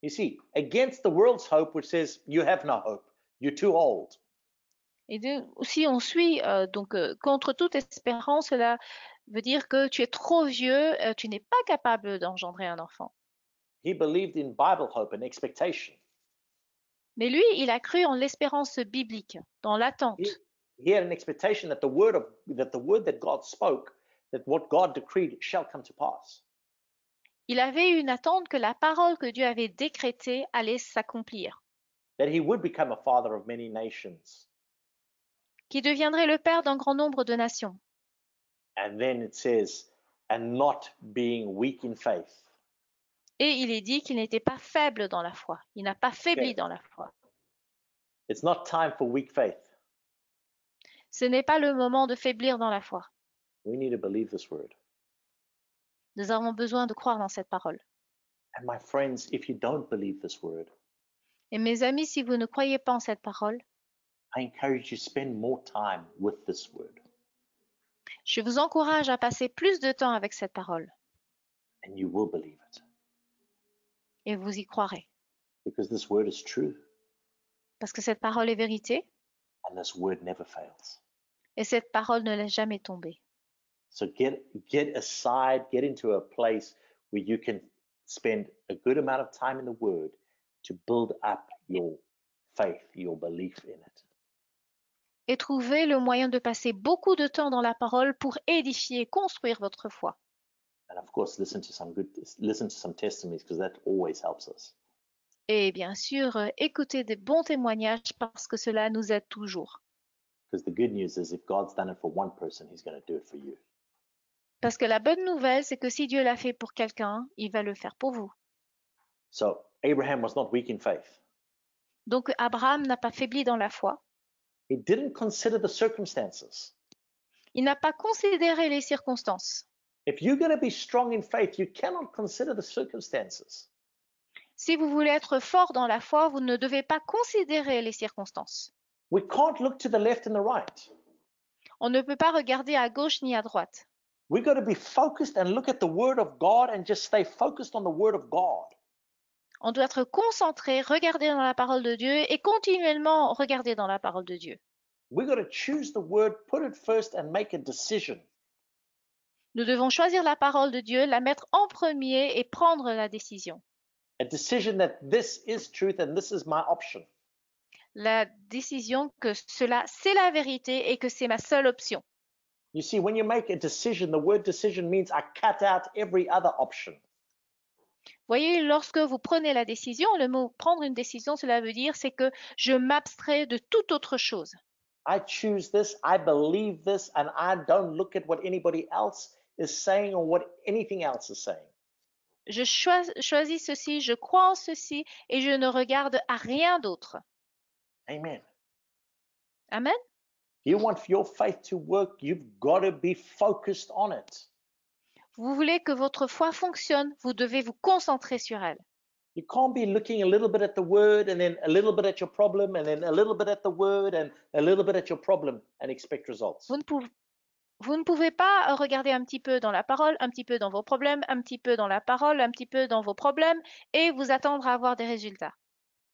You see, against the world's hope, which says you have no hope, you're too old. Et si on suit contre toute espérance, cela veut dire que tu es trop vieux, tu n'es pas capable d'engendrer un enfant. He believed in Bible hope and expectation. Mais lui, il a cru en l'espérance biblique, dans l'attente. He had an expectation that the word that God spoke, that what God decreed shall come to pass. Il avait une attente que la parole que Dieu avait décrétée allait s'accomplir. That he would become a father of many nations. Qui deviendrait le père d'un grand nombre de nations. And then it says, and not being weak in faith. Et il est dit qu'il n'était pas faible dans la foi. Il n'a pas faibli dans la foi. It's not time for weak faith. Ce n'est pas le moment de faiblir dans la foi. We need to believe this word. Nous avons besoin de croire dans cette parole. And my friends, if you don't believe this word, et mes amis, si vous ne croyez pas en cette parole, I encourage you to spend more time with this word. Je vous encourage à passer plus de temps avec cette parole. And you will believe it. Et vous y croirez. Because this word is true parce que cette parole est vérité and this word never fails. et cette parole ne laisse jamais tomber. So get aside, get into a place where you can spend a good amount of time in the word to build up your faith, your belief in it. Et trouvez le moyen de passer beaucoup de temps dans la parole pour édifier, construire votre foi. And of course, listen to some testimonies because that always helps us. Et bien sûr, écoutez des bons témoignages parce que cela nous aide toujours. Because the good news is if God's done it for one person, he's going to do it for you. Parce que la bonne nouvelle, c'est que si Dieu l'a fait pour quelqu'un, il va le faire pour vous. So Abraham was not weak in faith. Donc Abraham n'a pas faibli dans la foi. He didn't consider the circumstances. Il n'a pas considéré les circonstances. If you're going to be strong in faith, you cannot consider the circumstances. Si vous voulez être fort dans la foi, vous ne devez pas considérer les circonstances. We can't look to the left and the right. On ne peut pas regarder à gauche ni à droite. We've got to be focused and look at the Word of God and just stay focused on the Word of God. On doit être concentré, regarder dans la parole de Dieu et continuellement regarder dans la parole de Dieu. We've got to choose the Word, put it first, and make a decision. Nous devons choisir la parole de Dieu, la mettre en premier et prendre la décision. A decision that this is truth and this is my option. La décision que cela, c'est la vérité et que c'est ma seule option. You see, when you make a decision, the word decision means I cut out every other option. Voyez, lorsque vous prenez la décision, le mot prendre une décision, cela veut dire c'est que je m'abstrais de toute autre chose. I choose this, I believe this, and I don't look at what anybody else is saying or what anything else is saying. Je choisis ceci, je crois en ceci et je ne regarde à rien d'autre. Amen. Amen. You want your faith to work, you've got to be focused on it. Vous voulez que votre foi fonctionne, vous devez vous concentrer sur elle. You can't be looking a little bit at the word and then a little bit at your problem and then a little bit at the word and a little bit at your problem and expect results. Vous ne pouvez pas regarder un petit peu dans la parole, un petit peu dans vos problèmes, un petit peu dans la parole, un petit peu dans vos problèmes et vous attendre à avoir des résultats.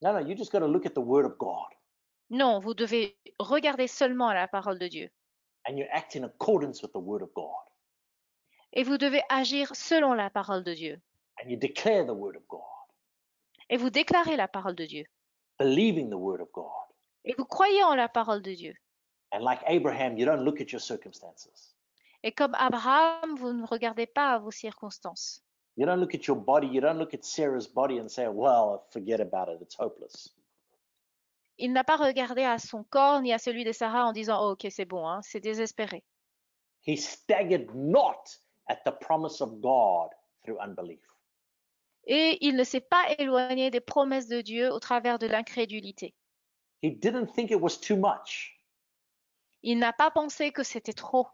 No, you just got to look at the word of God. Non, vous devez regarder seulement à la parole de Dieu. And you act in accordance with the word of God. Et vous devez agir selon la parole de Dieu. And you declare the word of God. Et vous déclarez la parole de Dieu. Believing the word of God. Et vous croyez en la parole de Dieu. And like Abraham, you don't look at your circumstances. Et comme Abraham, vous ne regardez pas à vos circonstances. You don't look at your body. You don't look at Sarah's body and say, well, forget about it. It's hopeless. Il n'a pas regardé à son corps ni à celui de Sarah en disant oh, ok, c'est bon, hein, c'est désespéré. He staggered not at the promise of God through unbelief. Et il ne s'est pas éloigné des promesses de Dieu au travers de l'incrédulité. He didn't think it was too much. Il n'a pas pensé que c'était trop.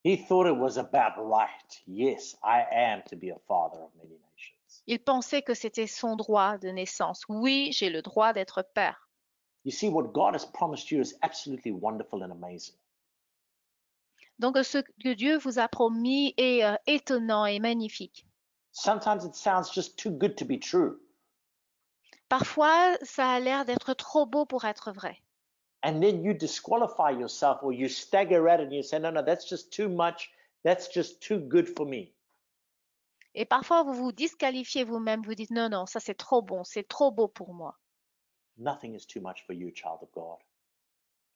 He thought it was about right. Yes, I am to be a father of many nations. Il pensait que c'était son droit de naissance. Oui, j'ai le droit d'être père. You see, what God has promised you is absolutely wonderful and amazing. Donc, ce que Dieu vous a promis est étonnant et magnifique. Sometimes it sounds just too good to be true. Parfois, ça a l'air d'être trop beau pour être vrai. And then you disqualify yourself or you stagger at it and you say, no, that's just too much. That's just too good for me. Et parfois, vous vous disqualifiez vous-même. Vous dites, non, ça c'est trop bon, c'est trop beau pour moi. Nothing is too much for you, child of God.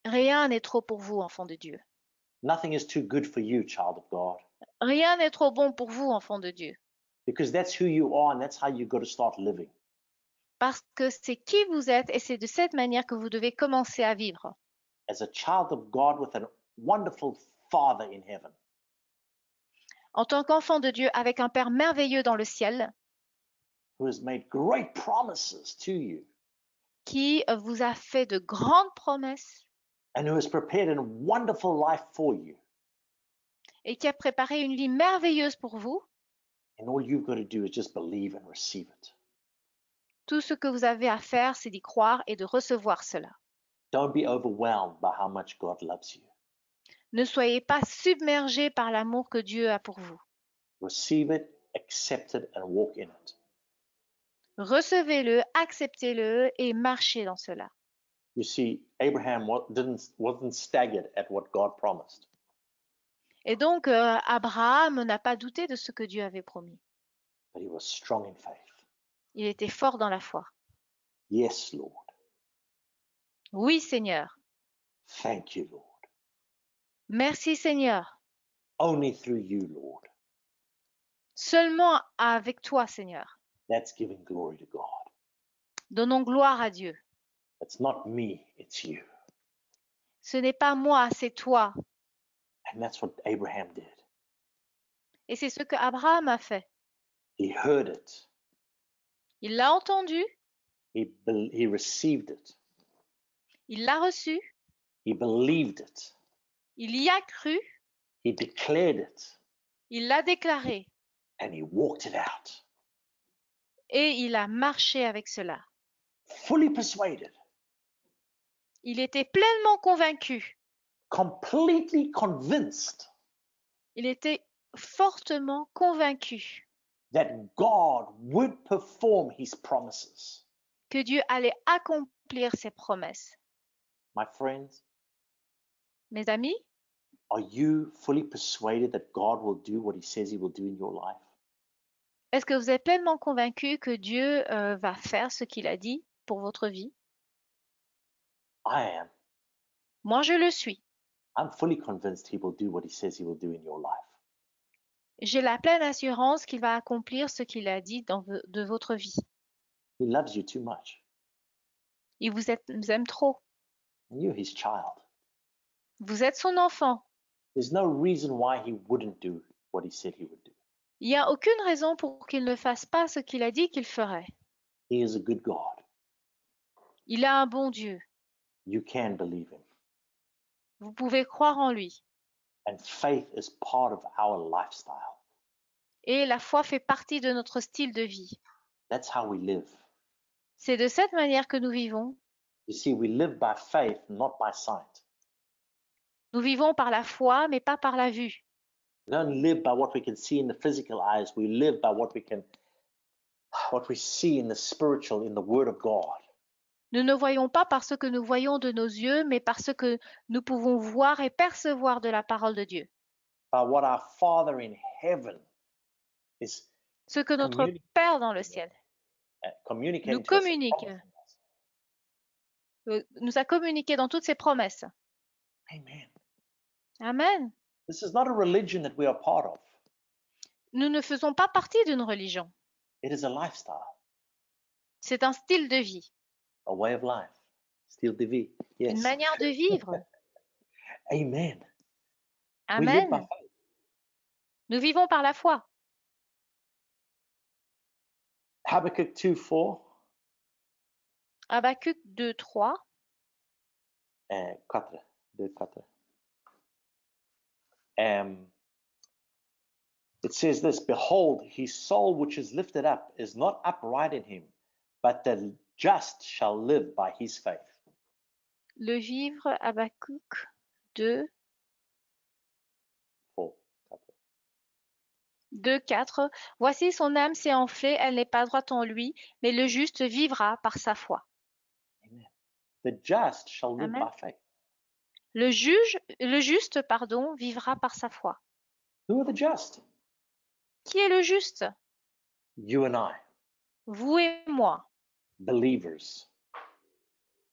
Rien n'est trop pour vous, enfant de Dieu. Nothing is too good for you, child of God. Rien n'est trop bon pour vous, enfant de Dieu. Because that's who you are and that's how you've got to start living. Parce que c'est qui vous êtes et c'est de cette manière que vous devez commencer à vivre. As a child of God with a wonderful Father in heaven. En tant qu'enfant de Dieu avec un Père merveilleux dans le ciel. Who has made great promises to you. Qui vous a fait de grandes promesses. And who has prepared a wonderful life for you. Et qui a préparé une vie merveilleuse pour vous. And all you've got to do is just believe and receive it. Tout ce que vous avez à faire, c'est d'y croire et de recevoir cela. Don't be overwhelmed by how much God loves you. Ne soyez pas submergés par l'amour que Dieu a pour vous. Receive it, accept it, and walk in it. Recevez-le, acceptez-le et marchez dans cela. You see, Abraham wasn't staggered at what God promised. Et donc, Abraham n'a pas douté de ce que Dieu avait promis. But he was strong in faith. Il était fort dans la foi. Yes, Lord. Oui, Seigneur. Thank you, Lord. Merci, Seigneur. Only through you, Lord. Seulement avec toi, Seigneur. That's giving glory to God. Donnons gloire à Dieu. It's not me, it's you. Ce n'est pas moi, c'est toi. And that's what Abraham did. Et c'est ce que Abraham a fait. He heard it. Il l'a entendu, He received it. il l'a reçu, He believed it. il y a cru, He declared it. il l'a déclaré And he walked it out. et il a marché avec cela. Fully persuaded. Il était pleinement convaincu. Completely convinced Il était fortement convaincu that God would perform his promises. que Dieu allait accomplir ses promesses. My friends, Mes amis, are you fully persuaded that God will do what he says he will do in your life? est-ce que vous êtes pleinement convaincu que Dieu va faire ce qu'il a dit pour votre vie? I am. Moi, je le suis. I'm fully convinced he will do what he says he will do in your life. J'ai la pleine assurance qu'il va accomplir ce qu'il a dit de votre vie. He loves you too much. Il vous aime trop. And you're his child. Vous êtes son enfant. There's no reason why he wouldn't do what he said he would do. Il n'y a aucune raison pour qu'il ne fasse pas ce qu'il a dit qu'il ferait. He is a good God. Il a un bon Dieu. You can believe him. Vous pouvez croire en lui. And faith is part of our lifestyle. Et la foi fait partie de notre style de vie. That's how we live. C'est de cette manière que nous vivons. You see, we live by faith, not by sight. Nous vivons par la foi, mais pas par la vue. We don't live by what we can see in the physical eyes. We live by what we see in the spiritual, in the Word of God. Nous ne voyons pas par ce que nous voyons de nos yeux, mais par ce que nous pouvons voir et percevoir de la parole de Dieu. By what our Father in heaven is Ce que notre Père dans le ciel communicating nous to us and communique, promising us. nous a communiqué dans toutes ses promesses. Amen. Amen. This is not a religion that we are part of. Nous ne faisons pas partie d'une religion. It is a lifestyle, C'est un style de vie, a way of life. Style de vie. Yes. une manière de vivre. Amen. We live by Amen. faith. Nous vivons par la foi. Habakkuk 2:4 Habakkuk 2, 3. and 4. 2:4. It says this, behold, his soul which is lifted up is not upright in him, but the just shall live by his faith. Le vivre, Habakkuk 2, 2, 4. Voici son âme s'est enflée, elle n'est pas droite en lui, mais le juste vivra par sa foi. Amen. The just shall live Amen. by faith. Le juste, vivra par sa foi. Who are the just? Qui est le juste? You and I, Vous et moi, believers,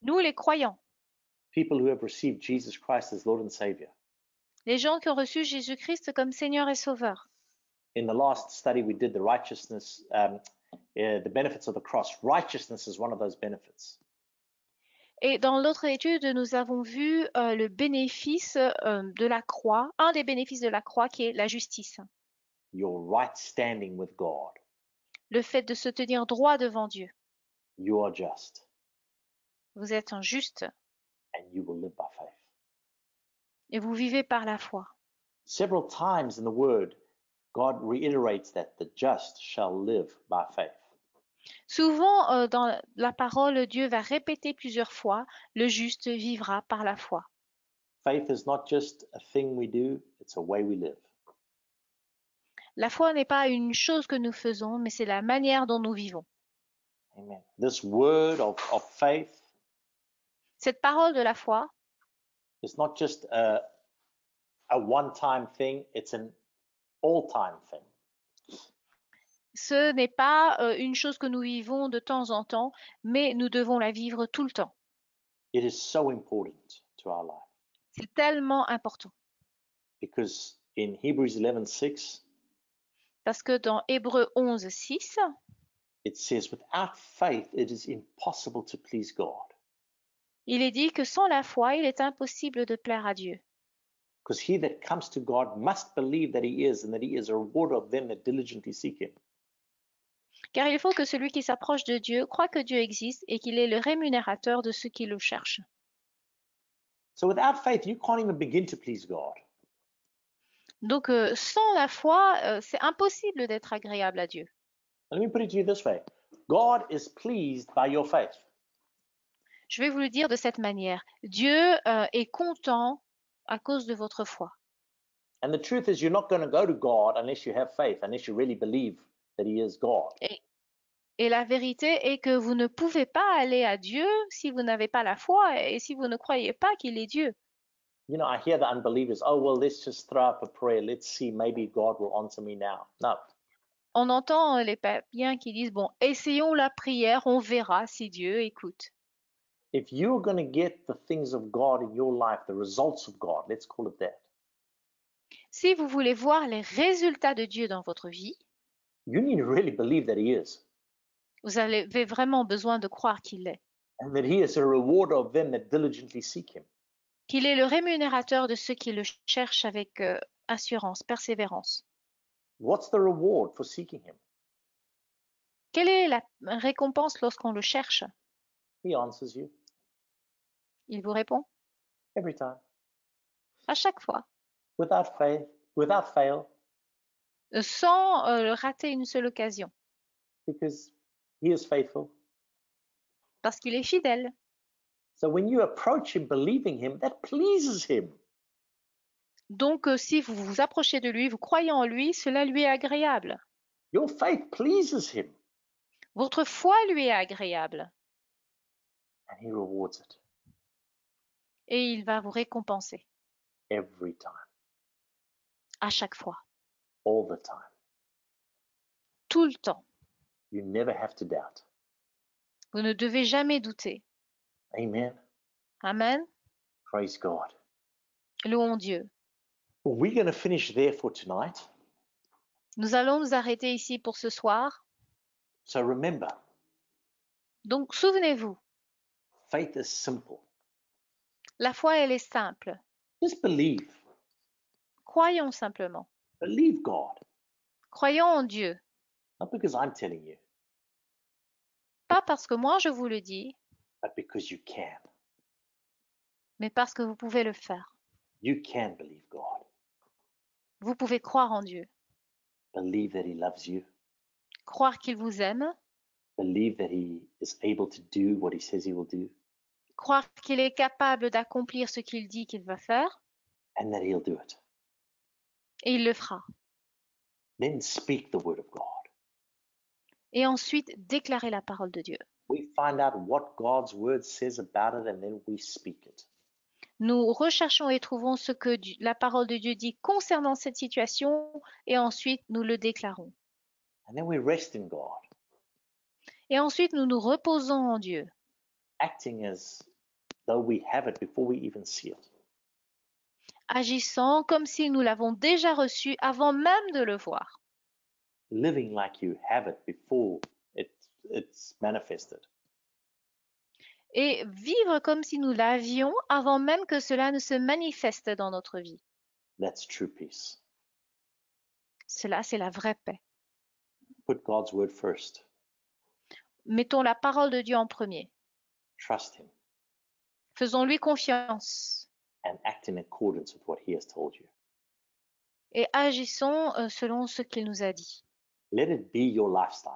nous les croyants, people who have received Jesus Christ as Lord and Savior. les gens qui ont reçu Jésus-Christ comme Seigneur et Sauveur. In the last study, we did the righteousness, the benefits of the cross. Righteousness is one of those benefits. Et dans l'autre étude, nous avons vu le bénéfice de la croix, un des bénéfices de la croix qui est la justice. Your right standing with God. Le fait de se tenir droit devant Dieu. You are just. Vous êtes un juste And you will live by faith. et vous vivez par la foi. Several times in the Word, God reiterates that the just shall live by faith. Souvent, dans la parole, Dieu va répéter plusieurs fois, le juste vivra par la foi. Faith is not just a thing we do, it's a way we live. La foi n'est pas une chose que nous faisons, mais c'est la manière dont nous vivons. Amen. This word of faith Cette parole de la foi, is not just a one-time thing, it's an all-time thing. ce n'est pas une chose que nous vivons de temps en temps, mais nous devons la vivre tout le temps. It is so important to our life C'est tellement important. because in Hebrews 11:6, Parce que dans Hébreux 11, 6, it says, without faith, it is impossible to please God. il est dit que sans la foi, il est impossible de plaire à Dieu. Because he that comes to God must believe that he is, and that he is a rewarder of them that diligently seek him. Car il faut que celui qui s'approche de Dieu croit que Dieu existe et qu'il est le rémunérateur de ceux qui le cherchent. So without faith, you can't even begin to please God. Donc, sans la foi, c'est impossible d'être agréable à Dieu. Let me put it to you this way. God is pleased by your faith. Je vais vous le dire de cette manière. Dieu est content à cause de votre foi. And the truth is, you're not going to go to God unless you have faith, unless you really believe that he is God. Et la vérité est que vous ne pouvez pas aller à Dieu si vous n'avez pas la foi et si vous ne croyez pas qu'il est Dieu. You know, I hear the unbelievers, oh, well, let's just throw up a prayer. Let's see, maybe God will answer me now. No. On entend les païens qui disent, bon, essayons la prière, on verra si Dieu écoute. If you're going to get the things of God in your life, the results of God, let's call it that, Si vous voulez voir les résultats de Dieu dans votre vie, you need to really believe that he is, vous avez vraiment besoin de croire qu'il est. and that he is a rewarder of them that diligently seek him. Qu'il est le rémunérateur de ceux qui le cherchent avec assurance, persévérance. What's the reward for seeking him? Quelle est la récompense lorsqu'on le cherche? He answers you Il vous répond every time. à chaque fois, Without faith, without fail, sans rater une seule occasion, because he is faithful. parce qu'il est fidèle. So when you approach him believing him, that pleases him. Donc, si vous vous approchez de lui, vous croyez en lui, cela lui est agréable. Your faith pleases him, Votre foi lui est agréable and he rewards it et il va vous récompenser every time, à chaque fois, all the time. tout le temps. You never have to doubt. Vous ne devez jamais douter. Amen. Amen. Praise God. Louons Dieu. Well, we're going to finish there for tonight. Nous allons nous arrêter ici pour ce soir. So remember, Donc, souvenez-vous, faith is simple. la foi, elle est simple. Just believe. Croyons simplement. Believe God. Croyons en Dieu. Not because I'm telling you, Pas parce que moi je vous le dis, but because you can. mais parce que vous pouvez le faire. You can believe God. Vous pouvez croire en Dieu. Believe that he loves you. Croire qu'il vous aime. Believe that he is able to do what he says he will do. Croire qu'il est capable d'accomplir ce qu'il dit qu'il va faire. And that he'll do it. Et il le fera. Then speak the word of God. Et ensuite, déclarer la parole de Dieu. We find out what God's word says about it, and then we speak it. Nous recherchons et trouvons ce que la parole de Dieu dit concernant cette situation et ensuite nous le déclarons. And then we rest in God, Et ensuite nous nous reposons en Dieu, acting as though we have it before we even see it. agissant comme si nous l'avons déjà reçu avant même de le voir. Living like you have it before it's manifested. Et vivre comme si nous l'avions avant même que cela ne se manifeste dans notre vie. That's true peace. Cela, c'est la vraie paix. Put God's word first. Mettons la parole de Dieu en premier. Trust him Faisons-lui confiance and act in accordance with what he has told you. et agissons selon ce qu'il nous a dit. Let it be your lifestyle,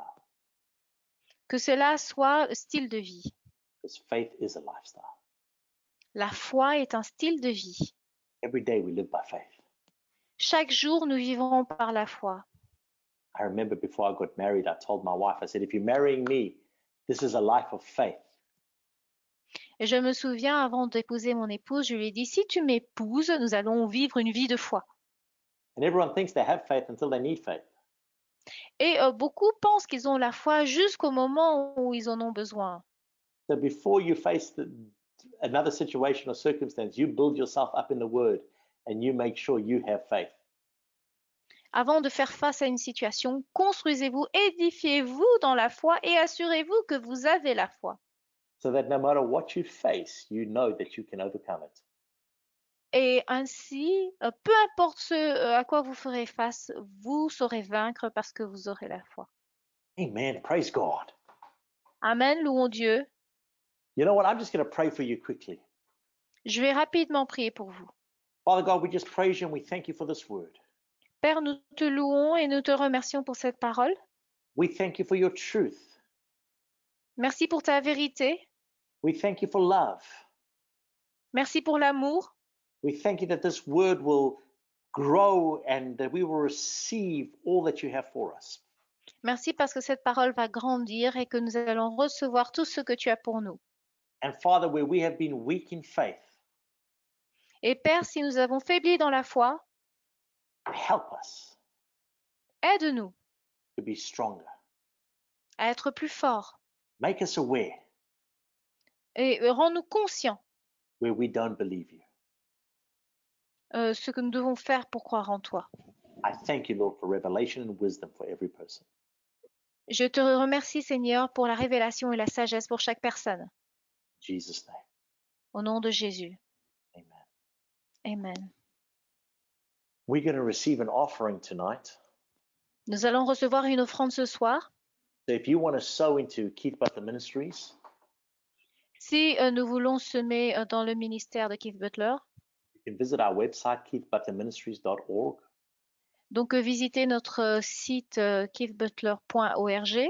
Que cela soit style de vie. because faith is a lifestyle. La foi est un style de vie. Every day we live by faith. Chaque jour, nous vivons par la foi. I remember before I got married, I told my wife, I said, if you're marrying me, This is a life of faith. Et je me souviens, avant d'épouser mon épouse, je lui ai dit, si tu m'épouses, nous allons vivre une vie de foi. And everyone thinks they have faith until they need faith. Et beaucoup pensent qu'ils ont la foi jusqu'au moment où ils en ont besoin. So before you face another situation or circumstance, you build yourself up in the word and you make sure you have faith. Avant de faire face à une situation, construisez-vous, édifiez-vous dans la foi et assurez-vous que vous avez la foi. So that no matter what you face, you know that you can overcome it. Et ainsi, peu importe ce à quoi vous ferez face, vous saurez vaincre parce que vous aurez la foi. Amen. Praise God. Amen, louons Dieu. You know what? I'm just going to pray for you quickly. Je vais rapidement prier pour vous. Father God, we just praise you and we thank you for this word. Père, nous te louons et nous te remercions pour cette parole. We thank you for your truth. Merci pour ta vérité. We thank you for love. Merci pour l'amour. We thank you that this word will grow and that we will receive all that you have for us. Merci parce que cette parole va grandir et que nous allons recevoir tout ce que tu as pour nous. And Father, where we have been weak in faith, Et Père, si nous avons faibli dans la foi, help us aide-nous to be stronger. à être plus forts Make us aware et rends-nous conscients where we don't believe you. Ce que nous devons faire pour croire en toi. I thank you, Lord, for revelation and wisdom for every person. Je te remercie, Seigneur, pour la révélation et la sagesse pour chaque personne. In Jesus' name, Au nom de Jésus. amen. Amen. We're going to receive an offering tonight. Nous allons recevoir une offrande ce soir. So if you want to sow into Keith Butler Ministries, Si nous voulons semer dans le ministère de Keith Butler, you can visit our website, keithbutlerministries.org. donc visitez notre site keithbutler.org.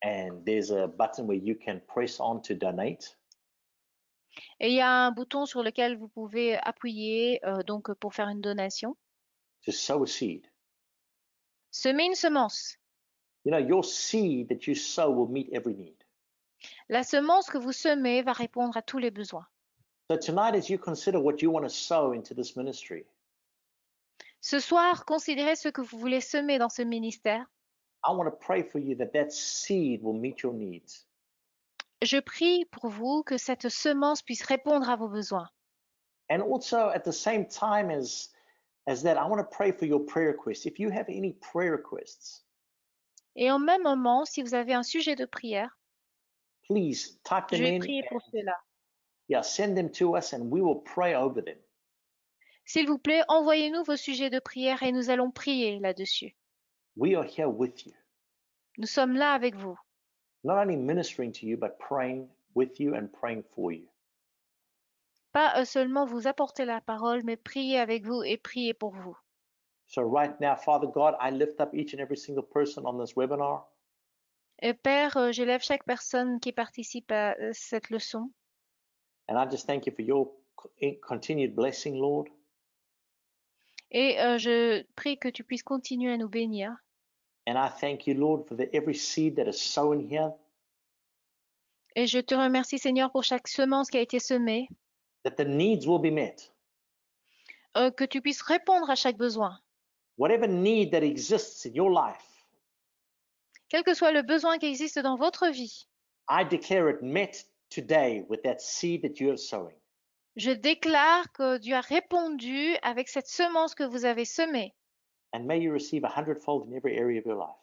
And there's a button where you can press on to donate. Et il y a un bouton sur lequel vous pouvez appuyer donc pour faire une donation. To sow a seed. Semer une semence. You know, your seed that you sow will meet every need. La semence que vous semez va répondre à tous les besoins. So tonight, as you consider what you want to sow into this ministry, Ce soir, considérez ce que vous voulez semer dans ce ministère. I want to pray for you that that seed will meet your needs. Je prie pour vous que cette semence puisse répondre à vos besoins. And also at the same time as that, I want to pray for your prayer requests. If you have any prayer requests, Et en même moment, si vous avez un sujet de prière, please type je them vais in. prier pour cela. Yeah, send them to us and we will pray over them. S'il vous plaît, envoyez-nous vos sujets de prière et nous allons prier là-dessus. We are here with you, Nous sommes là avec vous, not only ministering to you, but praying with you and praying for you. pas seulement vous apporter la parole, mais prier avec vous et prier pour vous. So right now, Father God, I lift up each and every single person on this webinar. Et Père, j'élève chaque personne qui participe à cette leçon. And I just thank you for your continued blessing, Lord. Et je prie que tu puisses continuer à nous bénir. And I thank you, Lord, for every seed that is sown here, Et je te remercie, Seigneur, pour chaque semence qui a été semée, that the needs will be met. que tu puisses répondre à chaque besoin. Whatever need that exists in your life, Quel que soit le besoin qui existe dans votre vie, I declare it met today with that seed that you are sowing. je déclare que Dieu a répondu avec cette semence que vous avez semée. And may you receive 100-fold in every area of your life.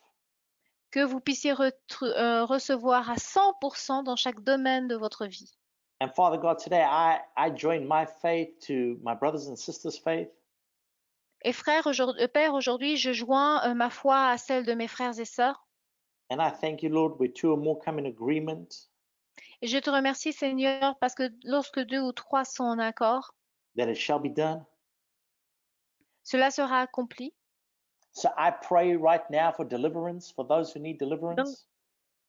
Que vous puissiez recevoir à 100% dans chaque domaine de votre vie. And Father God, today I join my faith to my brothers and sisters' faith. Et Père, aujourd'hui, je joins ma foi à celle de mes frères et sœurs. And I thank you, Lord, where two or more come in agreement, Et je te remercie, Seigneur, parce que lorsque 2 ou 3 sont en accord, that it shall be done. cela sera accompli. So I pray right now for deliverance, for those who need deliverance. Donc,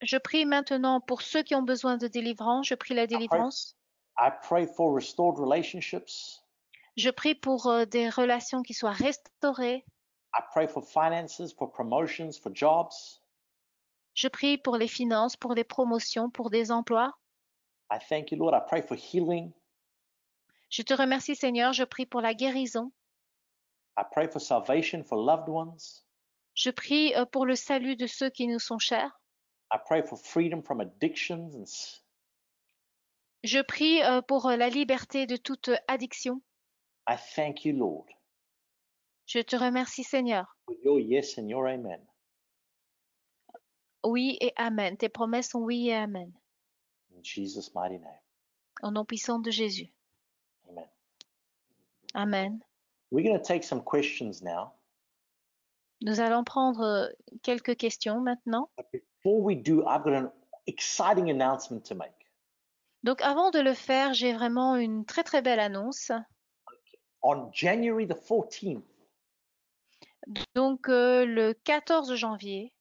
je prie maintenant pour ceux qui ont besoin de délivrance. Je prie la délivrance. I pray for restored relationships. Je prie pour des relations qui soient restaurées. I pray for finances, for promotions, for jobs. Je prie pour les finances, pour les promotions, pour des emplois. I thank you, Lord. I pray for healing. Je te remercie, Seigneur. Je prie pour la guérison. I pray for salvation for loved ones. Je prie pour le salut de ceux qui nous sont chers. I pray for freedom from addictions and Je prie pour la liberté de toute addiction. I thank you, Lord, Je te remercie, Seigneur. for your yes and your amen. Oui et amen. Tes promesses sont oui et amen. In Jesus' mighty name. Au nom puissant de Jésus. Amen. Amen. We're going to take some questions now. Nous allons prendre quelques questions maintenant. But before we do, I've got an exciting announcement to make. Donc avant de le faire, j'ai vraiment une très très belle annonce. On January the 14th, Donc le 14 janvier,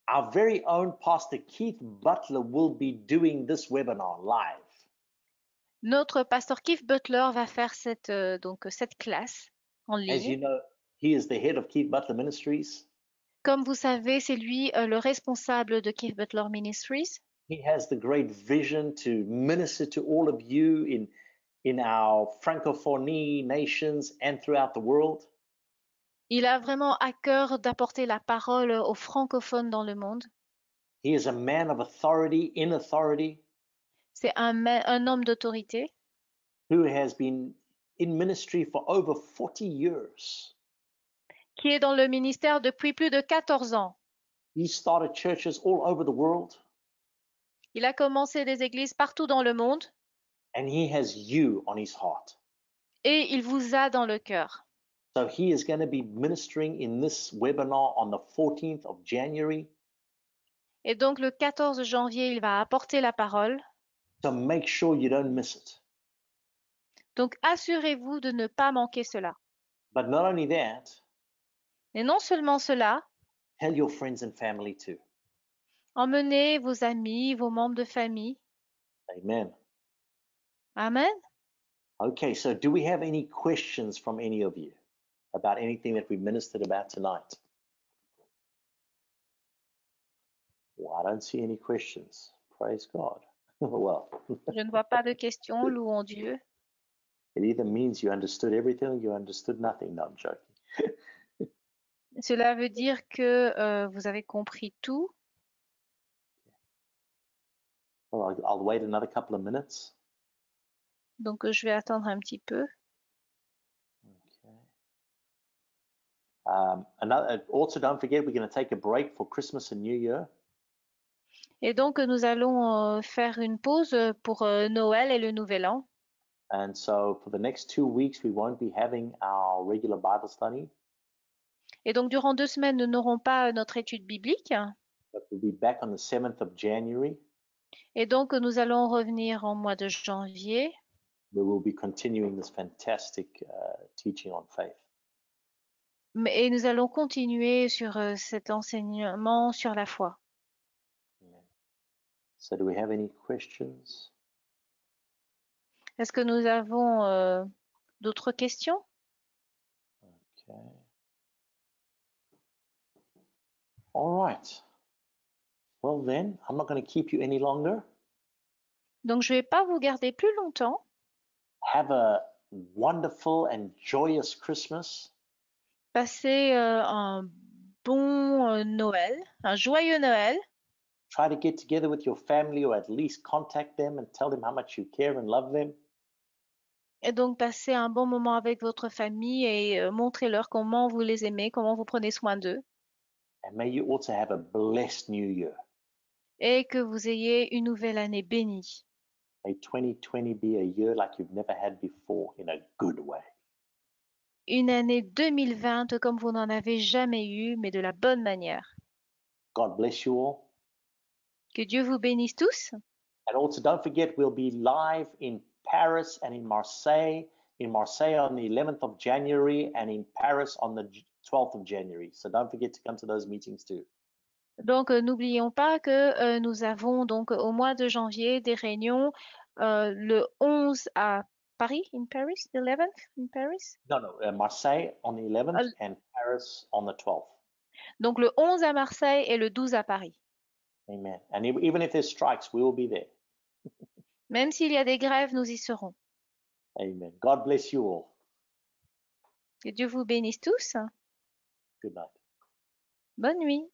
our very own Pastor Keith Butler will be doing this webinar live. notre pasteur Keith Butler va faire cette classe en As you ligne. know, he is the head of Keith Butler Ministries. Comme vous savez, c'est lui le responsable de Keith Butler Ministries. He has the great vision to minister to all of you in our Francophonie nations and throughout the world. Il a vraiment à cœur d'apporter la parole aux francophones dans le monde. He is a man of authority, in authority, C'est un homme d'autorité who has been in ministry for over 40 years. qui est dans le ministère depuis plus de 14 ans. He started churches all over the world, Il a commencé des églises partout dans le monde and he has you on his heart. et il vous a dans le cœur. So he is going to be ministering in this webinar on the 14th of January. Et donc le 14 janvier, il va apporter la parole. So make sure you don't miss it. Donc assurez-vous de ne pas manquer cela. But not only that, Et non seulement cela, tell your friends and family too. emmenez vos amis, vos membres de famille. Amen. Amen. Okay, so do we have any questions from any of you about anything that we ministered about tonight? Well, I don't see any questions. Praise God. Well, Je ne vois pas de questions, louons Dieu. it either means you understood everything or you understood nothing. No, I'm joking. Cela veut dire que vous avez compris tout. Well, I'll wait another couple of minutes. Donc je vais attendre un petit peu. Okay. Also, don't forget, we're going to take a break for Christmas and New Year. Et donc nous allons faire une pause pour Noël et le Nouvel An. And so for the next 2 weeks, we won't be having our regular Bible study, Et donc durant 2 semaines, nous n'aurons pas notre étude biblique. but we'll be back on the 7th of January. Et donc nous allons revenir en mois de janvier. We will be continuing this fantastic teaching on faith. Et nous allons continuer sur cet enseignement sur la foi. Amen. So do we have any questions? Est-ce que nous avons d'autres questions? Okay. All right. Well then, I'm not going to keep you any longer. Donc je ne vais pas vous garder plus longtemps. Have a wonderful and joyous Christmas. Passez un bon Noël, un joyeux Noël. Try to get together with your family or at least contact them and tell them how much you care and love them. Et donc passez un bon moment avec votre famille et montrez-leur comment vous les aimez, comment vous prenez soin d'eux. And may you also have a blessed new year. Et que vous ayez une nouvelle année bénie. May 2020 be a year like you've never had before in a good way. Une année 2020 comme vous n'en avez jamais eu, mais de la bonne manière. God bless you all. Que Dieu vous bénisse tous. And also don't forget, we'll be live in Paris and in Marseille on the 11th of January and in Paris on the 12th of January. So don't forget to come to those meetings too. Donc n'oublions pas que nous avons donc au mois de janvier des réunions le 11 à Paris, in Paris, the 11th in Paris. No, Marseille on the 11th and Paris on the 12th. Donc le 11 à Marseille et le 12 à Paris. Amen. And even if there's strikes, we will be there. Même s'il y a des grèves, nous y serons. Amen. God bless you all. Que Dieu vous bénisse tous. Good night. Bonne nuit.